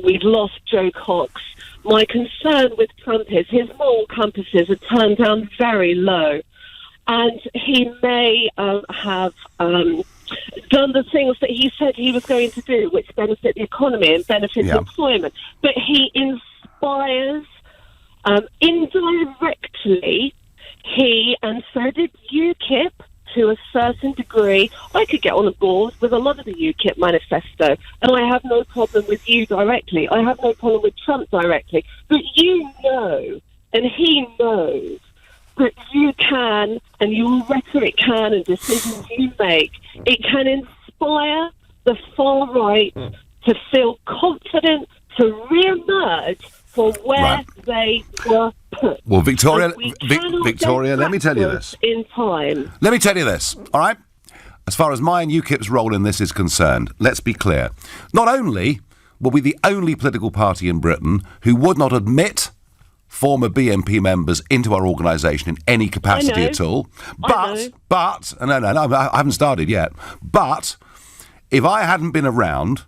we've lost Joe Cox, my concern with Trump is his moral compasses are turned down very low, and he may have done the things that he said he was going to do, which benefit the economy and benefit employment. But he inspires, indirectly, he, and so did UKIP, to a certain degree. I could get on board with a lot of the UKIP manifesto, and I have no problem with you directly. I have no problem with Trump directly. But you know, and he knows, that you can, and your rhetoric can, and decisions you make, it can inspire the far right to feel confident to re-emerge for where they were put. Well, Victoria, let me tell you this. In time. Let me tell you this, all right? As far as my and UKIP's role in this is concerned, let's be clear. Not only were we the only political party in Britain who would not admit former BNP members into our organisation in any capacity at all, I haven't started yet, but if I hadn't been around,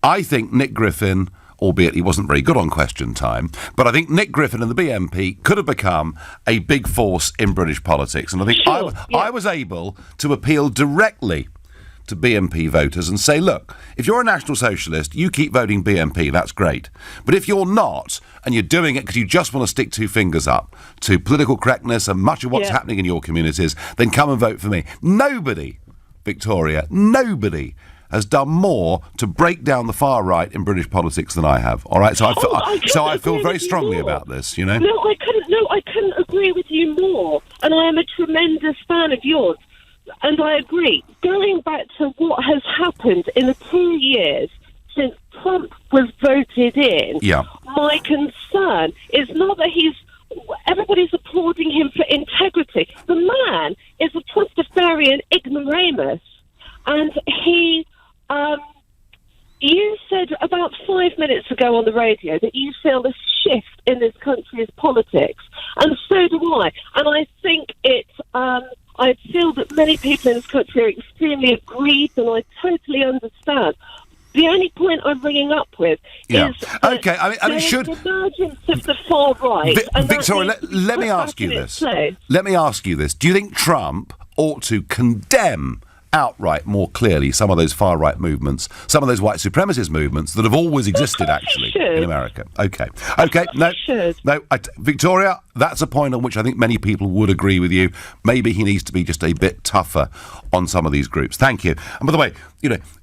I think Nick Griffin, albeit he wasn't very good on Question Time, but I think Nick Griffin and the BNP could have become a big force in British politics. And I think I was able to appeal directly to BNP voters and say, look, if you're a National Socialist, you keep voting BNP, that's great. But if you're not, and you're doing it because you just want to stick two fingers up to political correctness and much of what's happening in your communities, then come and vote for me. Nobody, Victoria, nobody has done more to break down the far right in British politics than I have. All right, so I feel very strongly about this. No, I couldn't agree with you more. And I am a tremendous fan of yours. And I agree. Going back to what has happened in the 2 years since Trump was voted in, my concern is not that everybody's applauding him for integrity. The man is a Trustafarian ignoramus, and he. You said about 5 minutes ago on the radio that you feel a shift in this country's politics, and so do I. And I think I feel that many people in this country are extremely aggrieved, and I totally understand. The only point I'm bringing up with is that the emergence of the far right. Victoria, let me ask you this. Let me ask you this. Do you think Trump ought to condemn outright more clearly some of those far-right movements, some of those white supremacist movements that have always existed, actually, in America? Okay, Victoria, that's a point on which I think many people would agree with you. Maybe he needs to be just a bit tougher on some of these groups. Thank you. And by the way,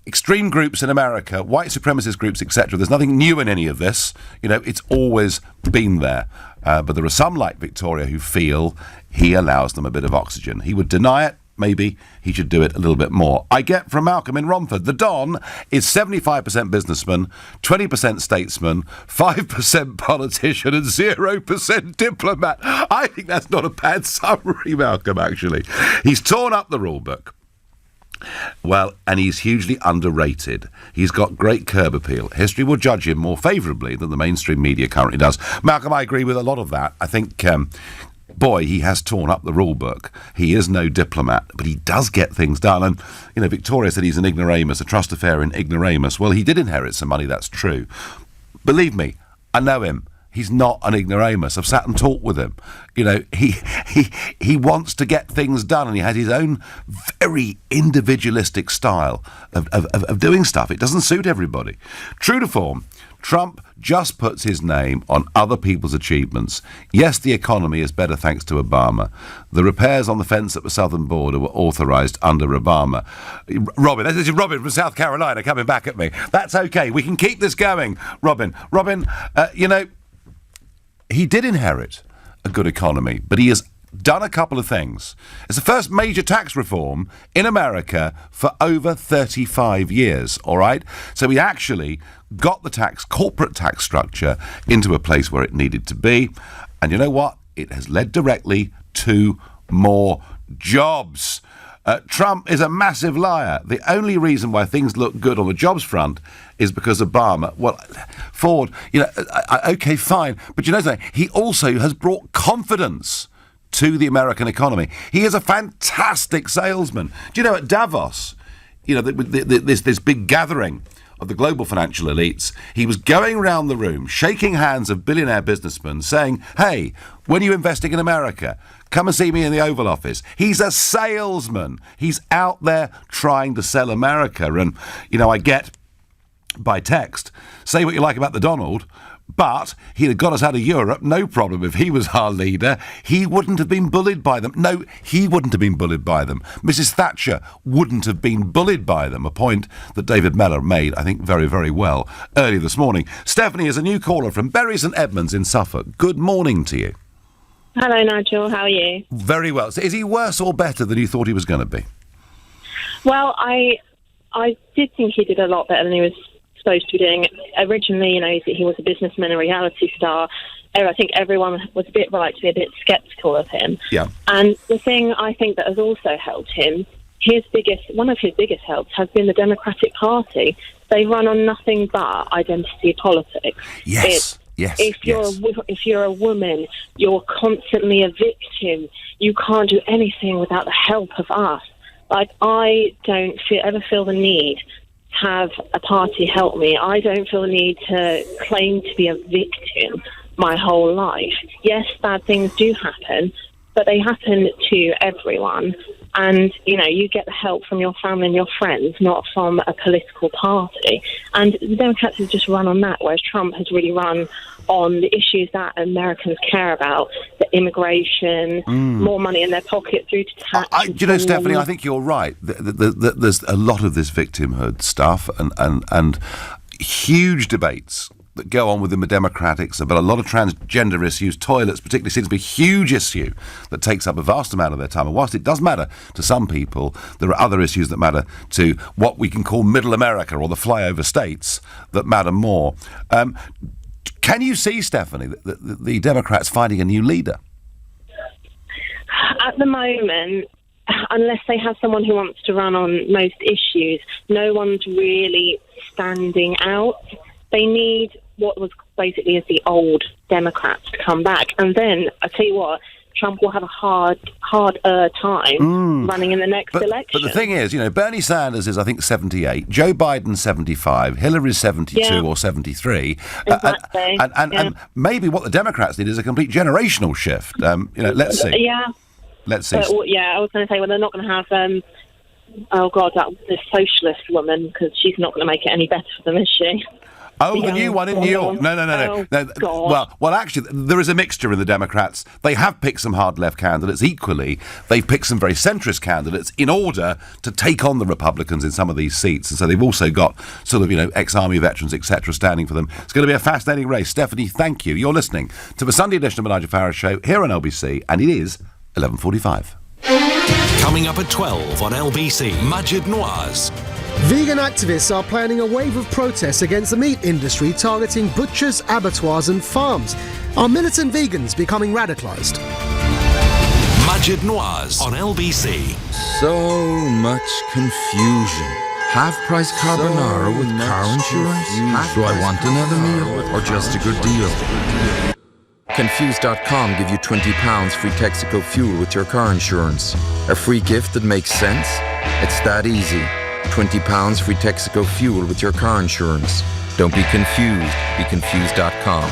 extreme groups in America, white supremacist groups, etc., there's nothing new in any of this. It's always been there. But there are some like Victoria who feel he allows them a bit of oxygen. He would deny it. Maybe he should do it a little bit more. I get from Malcolm in Romford, the Don is 75% businessman, 20% statesman, 5% politician and 0% diplomat. I think that's not a bad summary, Malcolm, actually. He's torn up the rule book. Well, and he's hugely underrated. He's got great curb appeal. History will judge him more favourably than the mainstream media currently does. Malcolm, I agree with a lot of that. I think, boy, he has torn up the rule book. He is no diplomat, but he does get things done. And, you know, Victoria said he's an ignoramus, a trust affair in ignoramus. Well, he did inherit some money, that's true. Believe me, I know him. He's not an ignoramus. I've sat and talked with him. You know, he wants to get things done, and he has his own very individualistic style of doing stuff. It doesn't suit everybody. True to form, Trump just puts his name on other people's achievements. Yes, the economy is better thanks to Obama. The repairs on the fence at the southern border were authorised under Obama. Robin, this is Robin from South Carolina coming back at me. That's okay. We can keep this going, Robin. Robin, you know, he did inherit a good economy, but he has done a couple of things. It's the first major tax reform in America for over 35 years, all right? So he actually got the corporate tax structure into a place where it needed to be. And you know what? It has led directly to more jobs. Trump is a massive liar. The only reason why things look good on the jobs front is because Obama, well, Ford, you know, okay, fine. But you know something? He also has brought confidence to the American economy. He is a fantastic salesman. Do you know, at Davos, you know, this big gathering of the global financial elites, he was going around the room, shaking hands of billionaire businessmen, saying, hey, when you're investing in America, come and see me in the Oval Office. He's a salesman. He's out there trying to sell America. And, you know, I get by text, say what you like about the Donald, but he'd have got us out of Europe, no problem. If he was our leader, he wouldn't have been bullied by them. No, he wouldn't have been bullied by them. Mrs. Thatcher wouldn't have been bullied by them, a point that David Mellor made, I think, very, very well earlier this morning. Stephanie is a new caller from Bury St Edmunds in Suffolk. Good morning to you. Hello, Nigel. How are you? Very well. So is he worse or better than you thought he was going to be? Well, I did think he did a lot better than he was supposed to be doing. Originally, you know, he was a businessman, a reality star. I think everyone was a bit right to be a bit sceptical of him. Yeah. And the thing I think that has also helped him, one of his biggest helps has been the Democratic Party. They run on nothing but identity politics. Yes. If you're a woman, you're constantly a victim. You can't do anything without the help of us. Like, I don't ever feel the need to have a party help me. I don't feel the need to claim to be a victim my whole life. Yes, bad things do happen, but they happen to everyone. And, you know, you get the help from your family and your friends, not from a political party. And the Democrats have just run on that, whereas Trump has really run on the issues that Americans care about, the immigration, more money in their pocket through to tax. You know, Stephanie, I think you're right. There's a lot of this victimhood stuff and huge debates that go on within the Democrats about a lot of transgender issues. Toilets particularly seems to be a huge issue that takes up a vast amount of their time. And whilst it does matter to some people, there are other issues that matter to what we can call middle America or the flyover states that matter more. Can you see, Stephanie, the Democrats finding a new leader? At the moment, unless they have someone who wants to run on most issues, no one's really standing out. They need what was basically is the old Democrats to come back. And then, I tell you what, Trump will have a harder time running in the next election. But the thing is, you know, Bernie Sanders is, I think, 78, Joe Biden's 75, Hillary's 72 or 73. Exactly. And maybe what the Democrats need is a complete generational shift. You know, let's see. Yeah. Let's see. I was going to say, well, they're not going to have... this socialist woman, because she's not going to make it any better for them, is she? Oh, the new one in New York. No. Well, actually, there is a mixture in the Democrats. They have picked some hard left candidates. Equally, they've picked some very centrist candidates in order to take on the Republicans in some of these seats. And so they've also got sort of, you know, ex-army veterans, etc., standing for them. It's going to be a fascinating race. Stephanie, thank you. You're listening to the Sunday edition of the Nigel Farage Show here on LBC, and it is 11:45. Coming up at 12 on LBC, Majid Nawaz. Vegan activists are planning a wave of protests against the meat industry targeting butchers, abattoirs and farms. Are militant vegans becoming radicalised? Majid Noirs on LBC. So much confusion. Half-price carbonara with car insurance? Do I want another meal or just a good deal? Confused.com give you £20 free Texaco fuel with your car insurance. A free gift that makes sense? It's that easy. £20 free Texaco fuel with your car insurance. Don't be confused. Be Confused.com.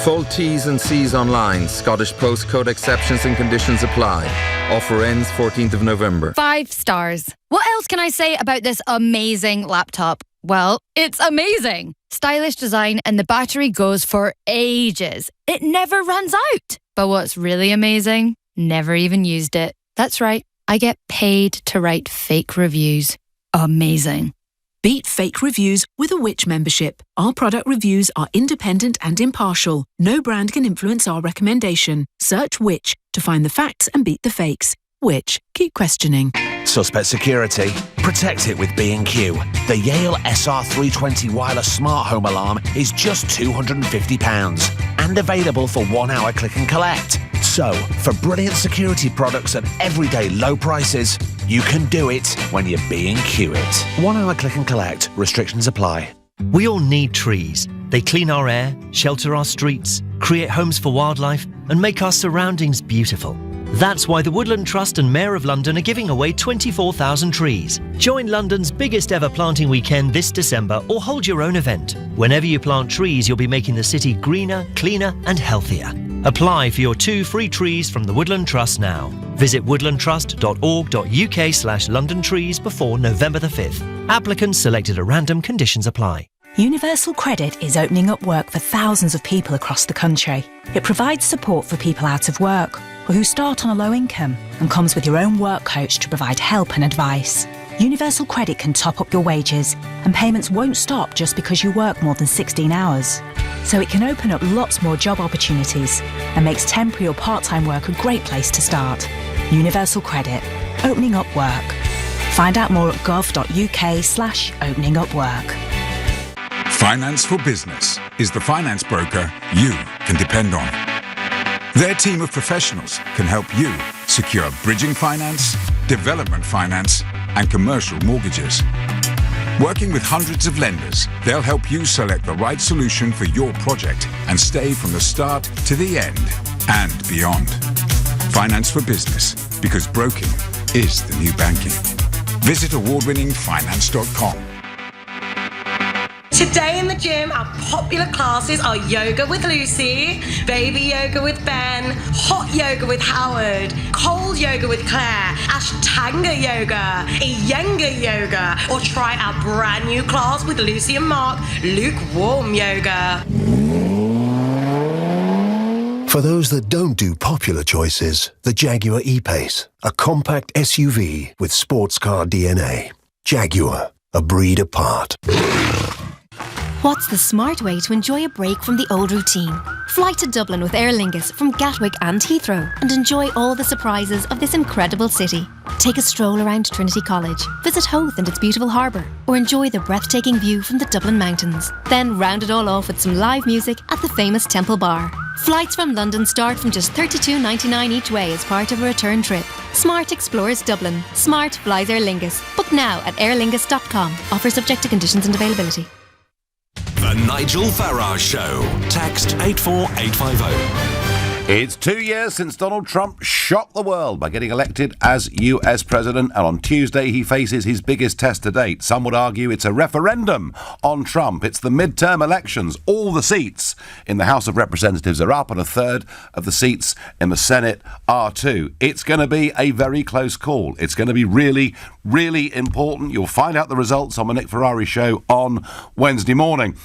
Full T's and C's online. Scottish postcode exceptions and conditions apply. Offer ends 14th of November. 5 stars. What else can I say about this amazing laptop? Well, it's amazing. Stylish design and the battery goes for ages. It never runs out. But what's really amazing? Never even used it. That's right. I get paid to write fake reviews. Amazing. Beat fake reviews with a Which membership. Our product reviews are independent and impartial. No brand can influence our recommendation. Search Which to find the facts and beat the fakes. Which? Keep questioning. Suspect security? Protect it with B&Q. The Yale SR320 wireless smart home alarm is just £250 and available for 1 hour click and collect. So, for brilliant security products at everyday low prices, you can do it when you B&Q it. 1 hour click and collect. Restrictions apply. We all need trees. They clean our air, shelter our streets, create homes for wildlife, and make our surroundings beautiful. That's why the Woodland Trust and Mayor of London are giving away 24,000 trees. Join London's biggest ever planting weekend this December or hold your own event. Whenever you plant trees, you'll be making the city greener, cleaner and healthier. Apply for your 2 free trees from the Woodland Trust now. Visit woodlandtrust.org.uk/London trees before November the 5th. Applicants selected at random. Conditions apply. Universal Credit is opening up work for thousands of people across the country. It provides support for people out of work or who start on a low income and comes with your own work coach to provide help and advice. Universal Credit can top up your wages and payments won't stop just because you work more than 16 hours. So it can open up lots more job opportunities and makes temporary or part-time work a great place to start. Universal Credit, opening up work. Find out more at gov.uk/openingupwork. Finance for Business is the finance broker you can depend on. Their team of professionals can help you secure bridging finance, development finance, and commercial mortgages. Working with hundreds of lenders, they'll help you select the right solution for your project and stay from the start to the end and beyond. Finance for Business, because broking is the new banking. Visit award-winningfinance.com. Today in the gym, our popular classes are yoga with Lucy, baby yoga with Ben, hot yoga with Howard, cold yoga with Claire, Ashtanga yoga, Iyengar yoga, or try our brand new class with Lucy and Mark, lukewarm yoga. For those that don't do popular choices, the Jaguar E-Pace, a compact SUV with sports car DNA. Jaguar, a breed apart. What's the smart way to enjoy a break from the old routine? Fly to Dublin with Aer Lingus from Gatwick and Heathrow and enjoy all the surprises of this incredible city. Take a stroll around Trinity College, visit Howth and its beautiful harbour, or enjoy the breathtaking view from the Dublin mountains. Then round it all off with some live music at the famous Temple Bar. Flights from London start from just $32.99 each way as part of a return trip. Smart explores Dublin. Smart flies Aer Lingus. Book now at airlingus.com. Offer subject to conditions and availability. The Nigel Farage Show. Text 84850. It's 2 years since Donald Trump shocked the world by getting elected as US President, and on Tuesday he faces his biggest test to date. Some would argue it's a referendum on Trump. It's the midterm elections. All the seats in the House of Representatives are up and a third of the seats in the Senate are too. It's going to be a very close call. It's going to be really, really important. You'll find out the results on the Nick Ferrari Show on Wednesday morning.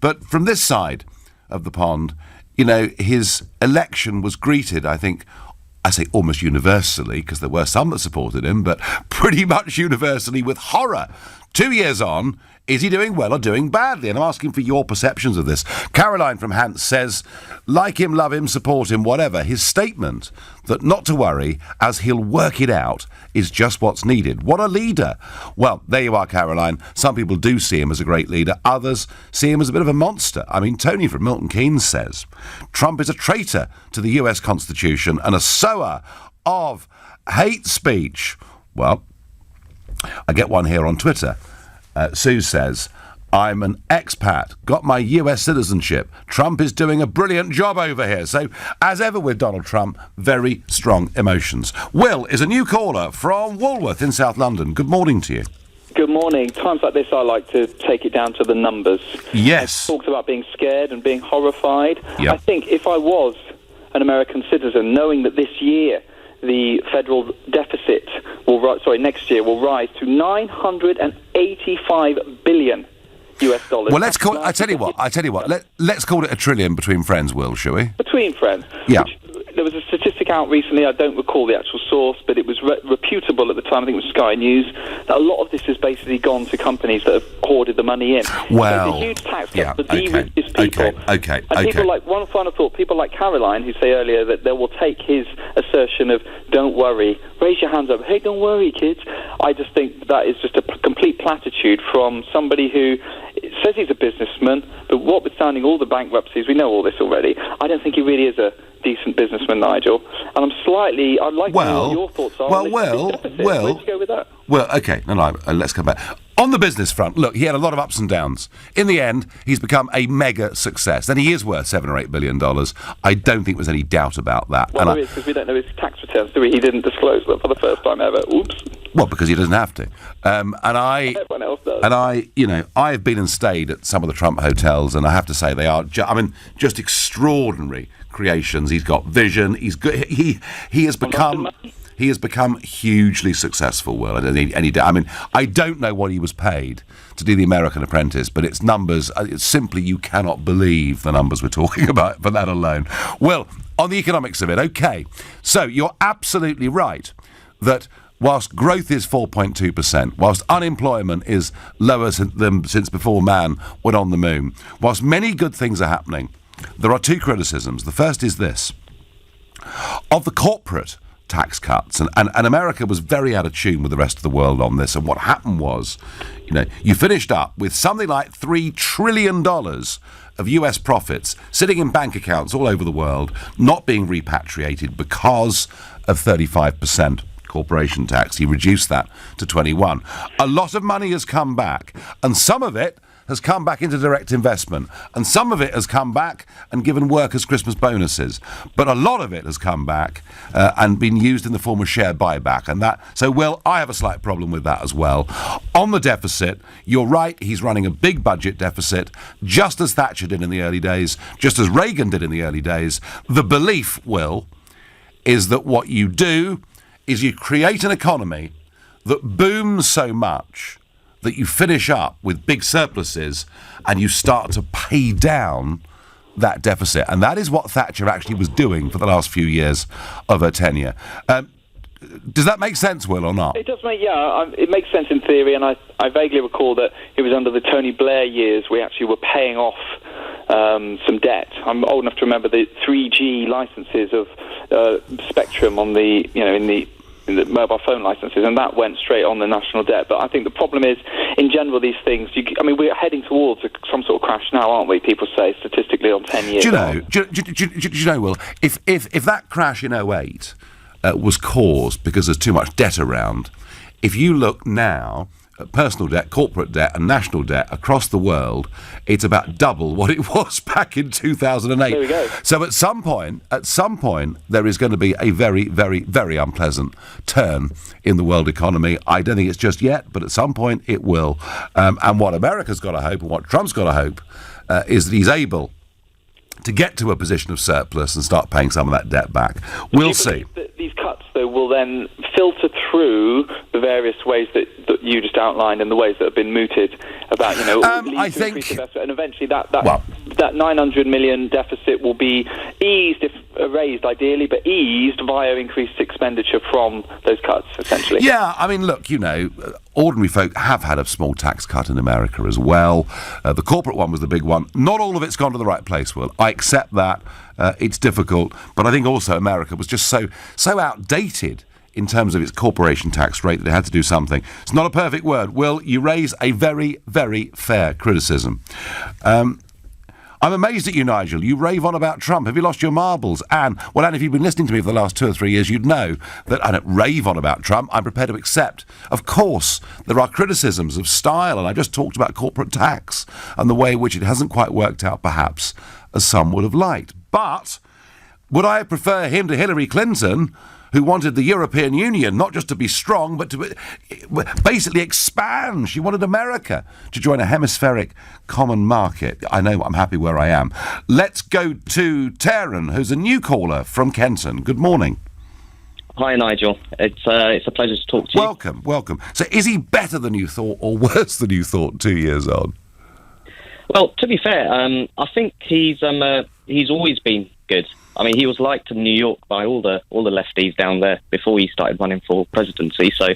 But from this side of the pond, you know, his election was greeted, I think, I say almost universally, because there were some that supported him, but pretty much universally with horror. 2 years on, is he doing well or doing badly? And I'm asking for your perceptions of this. Caroline from Hants says, like him, love him, support him, whatever. His statement that not to worry, as he'll work it out, is just what's needed. What a leader. Well, there you are, Caroline. Some people do see him as a great leader. Others see him as a bit of a monster. I mean, Tony from Milton Keynes says, Trump is a traitor to the US Constitution and a sower of hate speech. Well, I get one here on Twitter. Sue says, I'm an expat, got my US citizenship. Trump is doing a brilliant job over here. So, as ever with Donald Trump, very strong emotions. Will is a new caller from Walworth in South London. Good morning to you. Good morning. Times like this, I like to take it down to the numbers. Yes. Talked about being scared and being horrified. Yep. I think if I was an American citizen, knowing that this year the federal deficit next year will rise to $985 billion US dollars. Well, let's call it. I tell you what. Let's call it $1 trillion between friends, Will, shall we? Between friends. Yeah. There was a statistic out recently, I don't recall the actual source, but it was reputable at the time, I think it was Sky News, that a lot of this has basically gone to companies that have hoarded the money in. Well, so it's a huge tax cut for the richest people. Okay. People like, one final thought, people like Caroline, who say earlier that they will take his assertion of, don't worry, raise your hands up, hey, don't worry, kids. I just think that is just a complete platitude from somebody who says he's a businessman, but notwithstanding all the bankruptcies, we know all this already, I don't think he really is a decent businessman, Nigel. And I'd like to know what your thoughts are. Where'd you go with that? Well, okay, let's come back. On the business front, look, he had a lot of ups and downs. In the end, he's become a mega success. And he is worth $7 or $8 billion. I don't think there's any doubt about that. Well, there is, because we don't know his tax returns, do we? He didn't disclose them for the first time ever. Oops. Well, because he doesn't have to. Everyone else does. And I've been and stayed at some of the Trump hotels, and I have to say they are, just extraordinary creations. He's got vision. He's good. He has become hugely successful, Will. I don't know what he was paid to do The American Apprentice, but its numbers, it's simply, you cannot believe the numbers we're talking about for that alone. Well, on the economics of it, okay. So you're absolutely right that whilst growth is 4.2%, whilst unemployment is lower than since before man went on the moon, whilst many good things are happening, there are two criticisms. The first is this. Of the corporate tax cuts, and America was very out of tune with the rest of the world on this, and what happened was, you finished up with something like $3 trillion of US profits sitting in bank accounts all over the world, not being repatriated because of 35% corporation tax. He reduced that to 21. A lot of money has come back, and some of it has come back into direct investment, and some of it has come back and given workers Christmas bonuses. But a lot of it has come back and been used in the form of share buyback. So, Will, I have a slight problem with that as well. On the deficit, you're right, he's running a big budget deficit, just as Thatcher did in the early days, just as Reagan did in the early days. The belief, Will, is that what you do is you create an economy that booms so much that you finish up with big surpluses and you start to pay down that deficit. And that is what Thatcher actually was doing for the last few years of her tenure. Does that make sense, Will, or not? It does it makes sense in theory, and I vaguely recall that it was under the Tony Blair years we actually were paying off some debt. I'm old enough to remember the 3G licenses of Spectrum on the, in the mobile phone licenses, and that went straight on the national debt. But I think the problem is, in general, these things, we're heading towards some sort of crash now, aren't we? People say, statistically, on 10 years. Do you know, Will, if that crash in 2008 was caused because there's too much debt around, if you look now at personal debt, corporate debt and national debt across the world, it's about double what it was back in 2008. There we go. So at some point, there is going to be a very, very, very unpleasant turn in the world economy. I don't think it's just yet, but at some point it will. And what America's got to hope, and what Trump's got to hope, is that he's able to get to a position of surplus and start paying some of that debt back. We'll see. These cuts, though, will then filter through the various ways that you just outlined and the ways that have been mooted about, I think, and eventually that 900 million deficit will be eased, if raised ideally, but eased via increased expenditure from those cuts, essentially. Yeah, look, ordinary folk have had a small tax cut in America as well. The corporate one was the big one. Not all of it's gone to the right place, Will. I accept that. It's difficult, but I think also America was just so outdated in terms of its corporation tax rate that they had to do something. It's not a perfect word. Will, you raise a very, very fair criticism. I'm amazed at you, Nigel. You rave on about Trump. Have you lost your marbles? Anne, well, Anne, if you've been listening to me for the last 2 or 3 years, you'd know that I don't rave on about Trump. I'm prepared to accept. Of course, there are criticisms of style, and I just talked about corporate tax and the way in which it hasn't quite worked out, perhaps, as some would have liked. But would I prefer him to Hillary Clinton, who wanted the European Union not just to be strong, but to basically expand? She wanted America to join a hemispheric common market. I know I'm happy where I am. Let's go to Taryn, who's a new caller from Kenton. Good morning. Hi, Nigel. It's a pleasure to talk to you. Welcome. So is he better than you thought or worse than you thought 2 years on? Well, to be fair, I think he's always been good. I mean, he was liked in New York by all the lefties down there before he started running for presidency. So,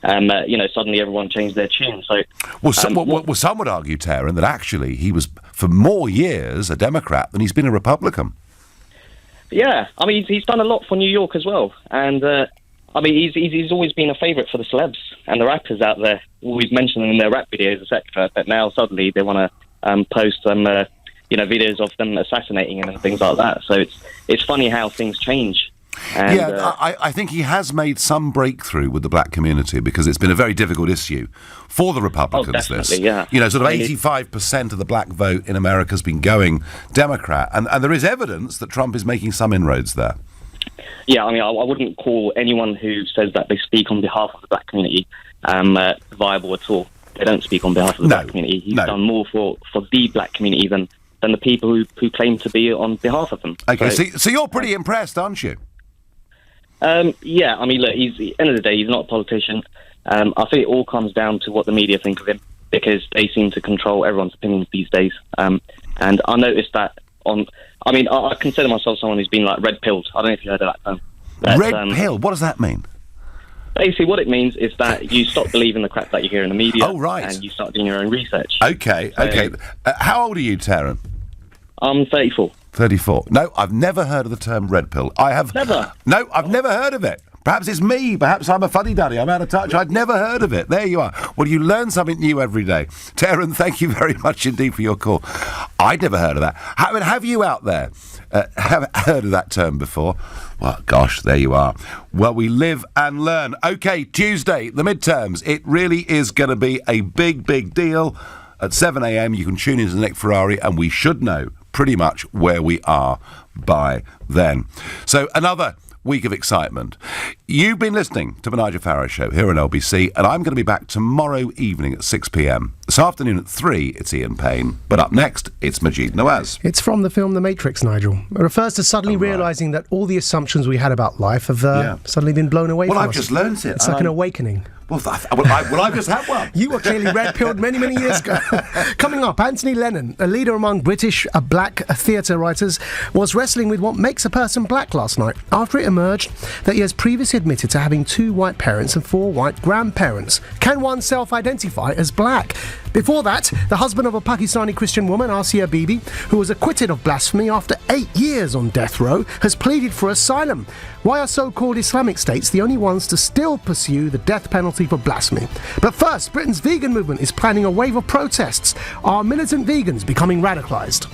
suddenly everyone changed their tune. So, some would argue, Taryn, that actually he was for more years a Democrat than he's been a Republican. Yeah, I mean, he's done a lot for New York as well, and he's always been a favourite for the celebs and the rappers out there. Always mention them in their rap videos, etc. But now suddenly they want to post videos of them assassinating him and things like that. So it's funny how things change. And, I think he has made some breakthrough with the black community, because it's been a very difficult issue for the Republicans. Definitely, yeah. 85% of the black vote in America has been going Democrat, and there is evidence that Trump is making some inroads there. Yeah, I mean, I wouldn't call anyone who says that they speak on behalf of the black community viable at all. They don't speak on behalf of the black community. He's done more for the black community than the people who claim to be on behalf of them. Okay, so you're pretty impressed, aren't you? Yeah, I mean, look, at the end of the day, he's not a politician. I think it all comes down to what the media think of him, because they seem to control everyone's opinions these days. And I noticed that I consider myself someone who's been like red-pilled. I don't know if you heard of that term. Red-pill? What does that mean? Basically, what it means is that you stop believing the crap that you hear in the media. Oh, right. And you start doing your own research. Okay. How old are you, Taryn? I'm 34. 34. No, I've never heard of the term red pill. I have... Never? No, I've never heard of it. Perhaps it's me. Perhaps I'm a fuddy-duddy. I'm out of touch. I'd never heard of it. There you are. Well, you learn something new every day. Taryn, thank you very much indeed for your call. I'd never heard of that. Have you out there have heard of that term before? Well, gosh, there you are. Well, we live and learn. OK, Tuesday, the midterms. It really is going to be a big, big deal. At 7 a.m, you can tune into the Nick Ferrari, and we should know pretty much where we are by then. So another week of excitement. You've been listening to the Nigel Farage Show here on LBC, and I'm going to be back tomorrow evening at 6 p.m. This afternoon at 3, it's Ian Payne. But up next, it's Majid Nawaz. It's from the film The Matrix, Nigel. It refers to suddenly realising that all the assumptions we had about life have suddenly been blown away from us. Well, I've just learnt it. It's like an awakening. Well, I've just had one. You were clearly red-pilled many, many years ago. Coming up, Anthony Lennon, a leader among British black theatre writers, was wrestling with what makes a person black last night after it emerged that he has previously admitted to having 2 white parents and 4 white grandparents. Can one self-identify as black? Before that, the husband of a Pakistani Christian woman, Asia Bibi, who was acquitted of blasphemy after 8 years on death row, has pleaded for asylum. Why are so-called Islamic states the only ones to still pursue the death penalty for blasphemy? But first, Britain's vegan movement is planning a wave of protests. Are militant vegans becoming radicalised?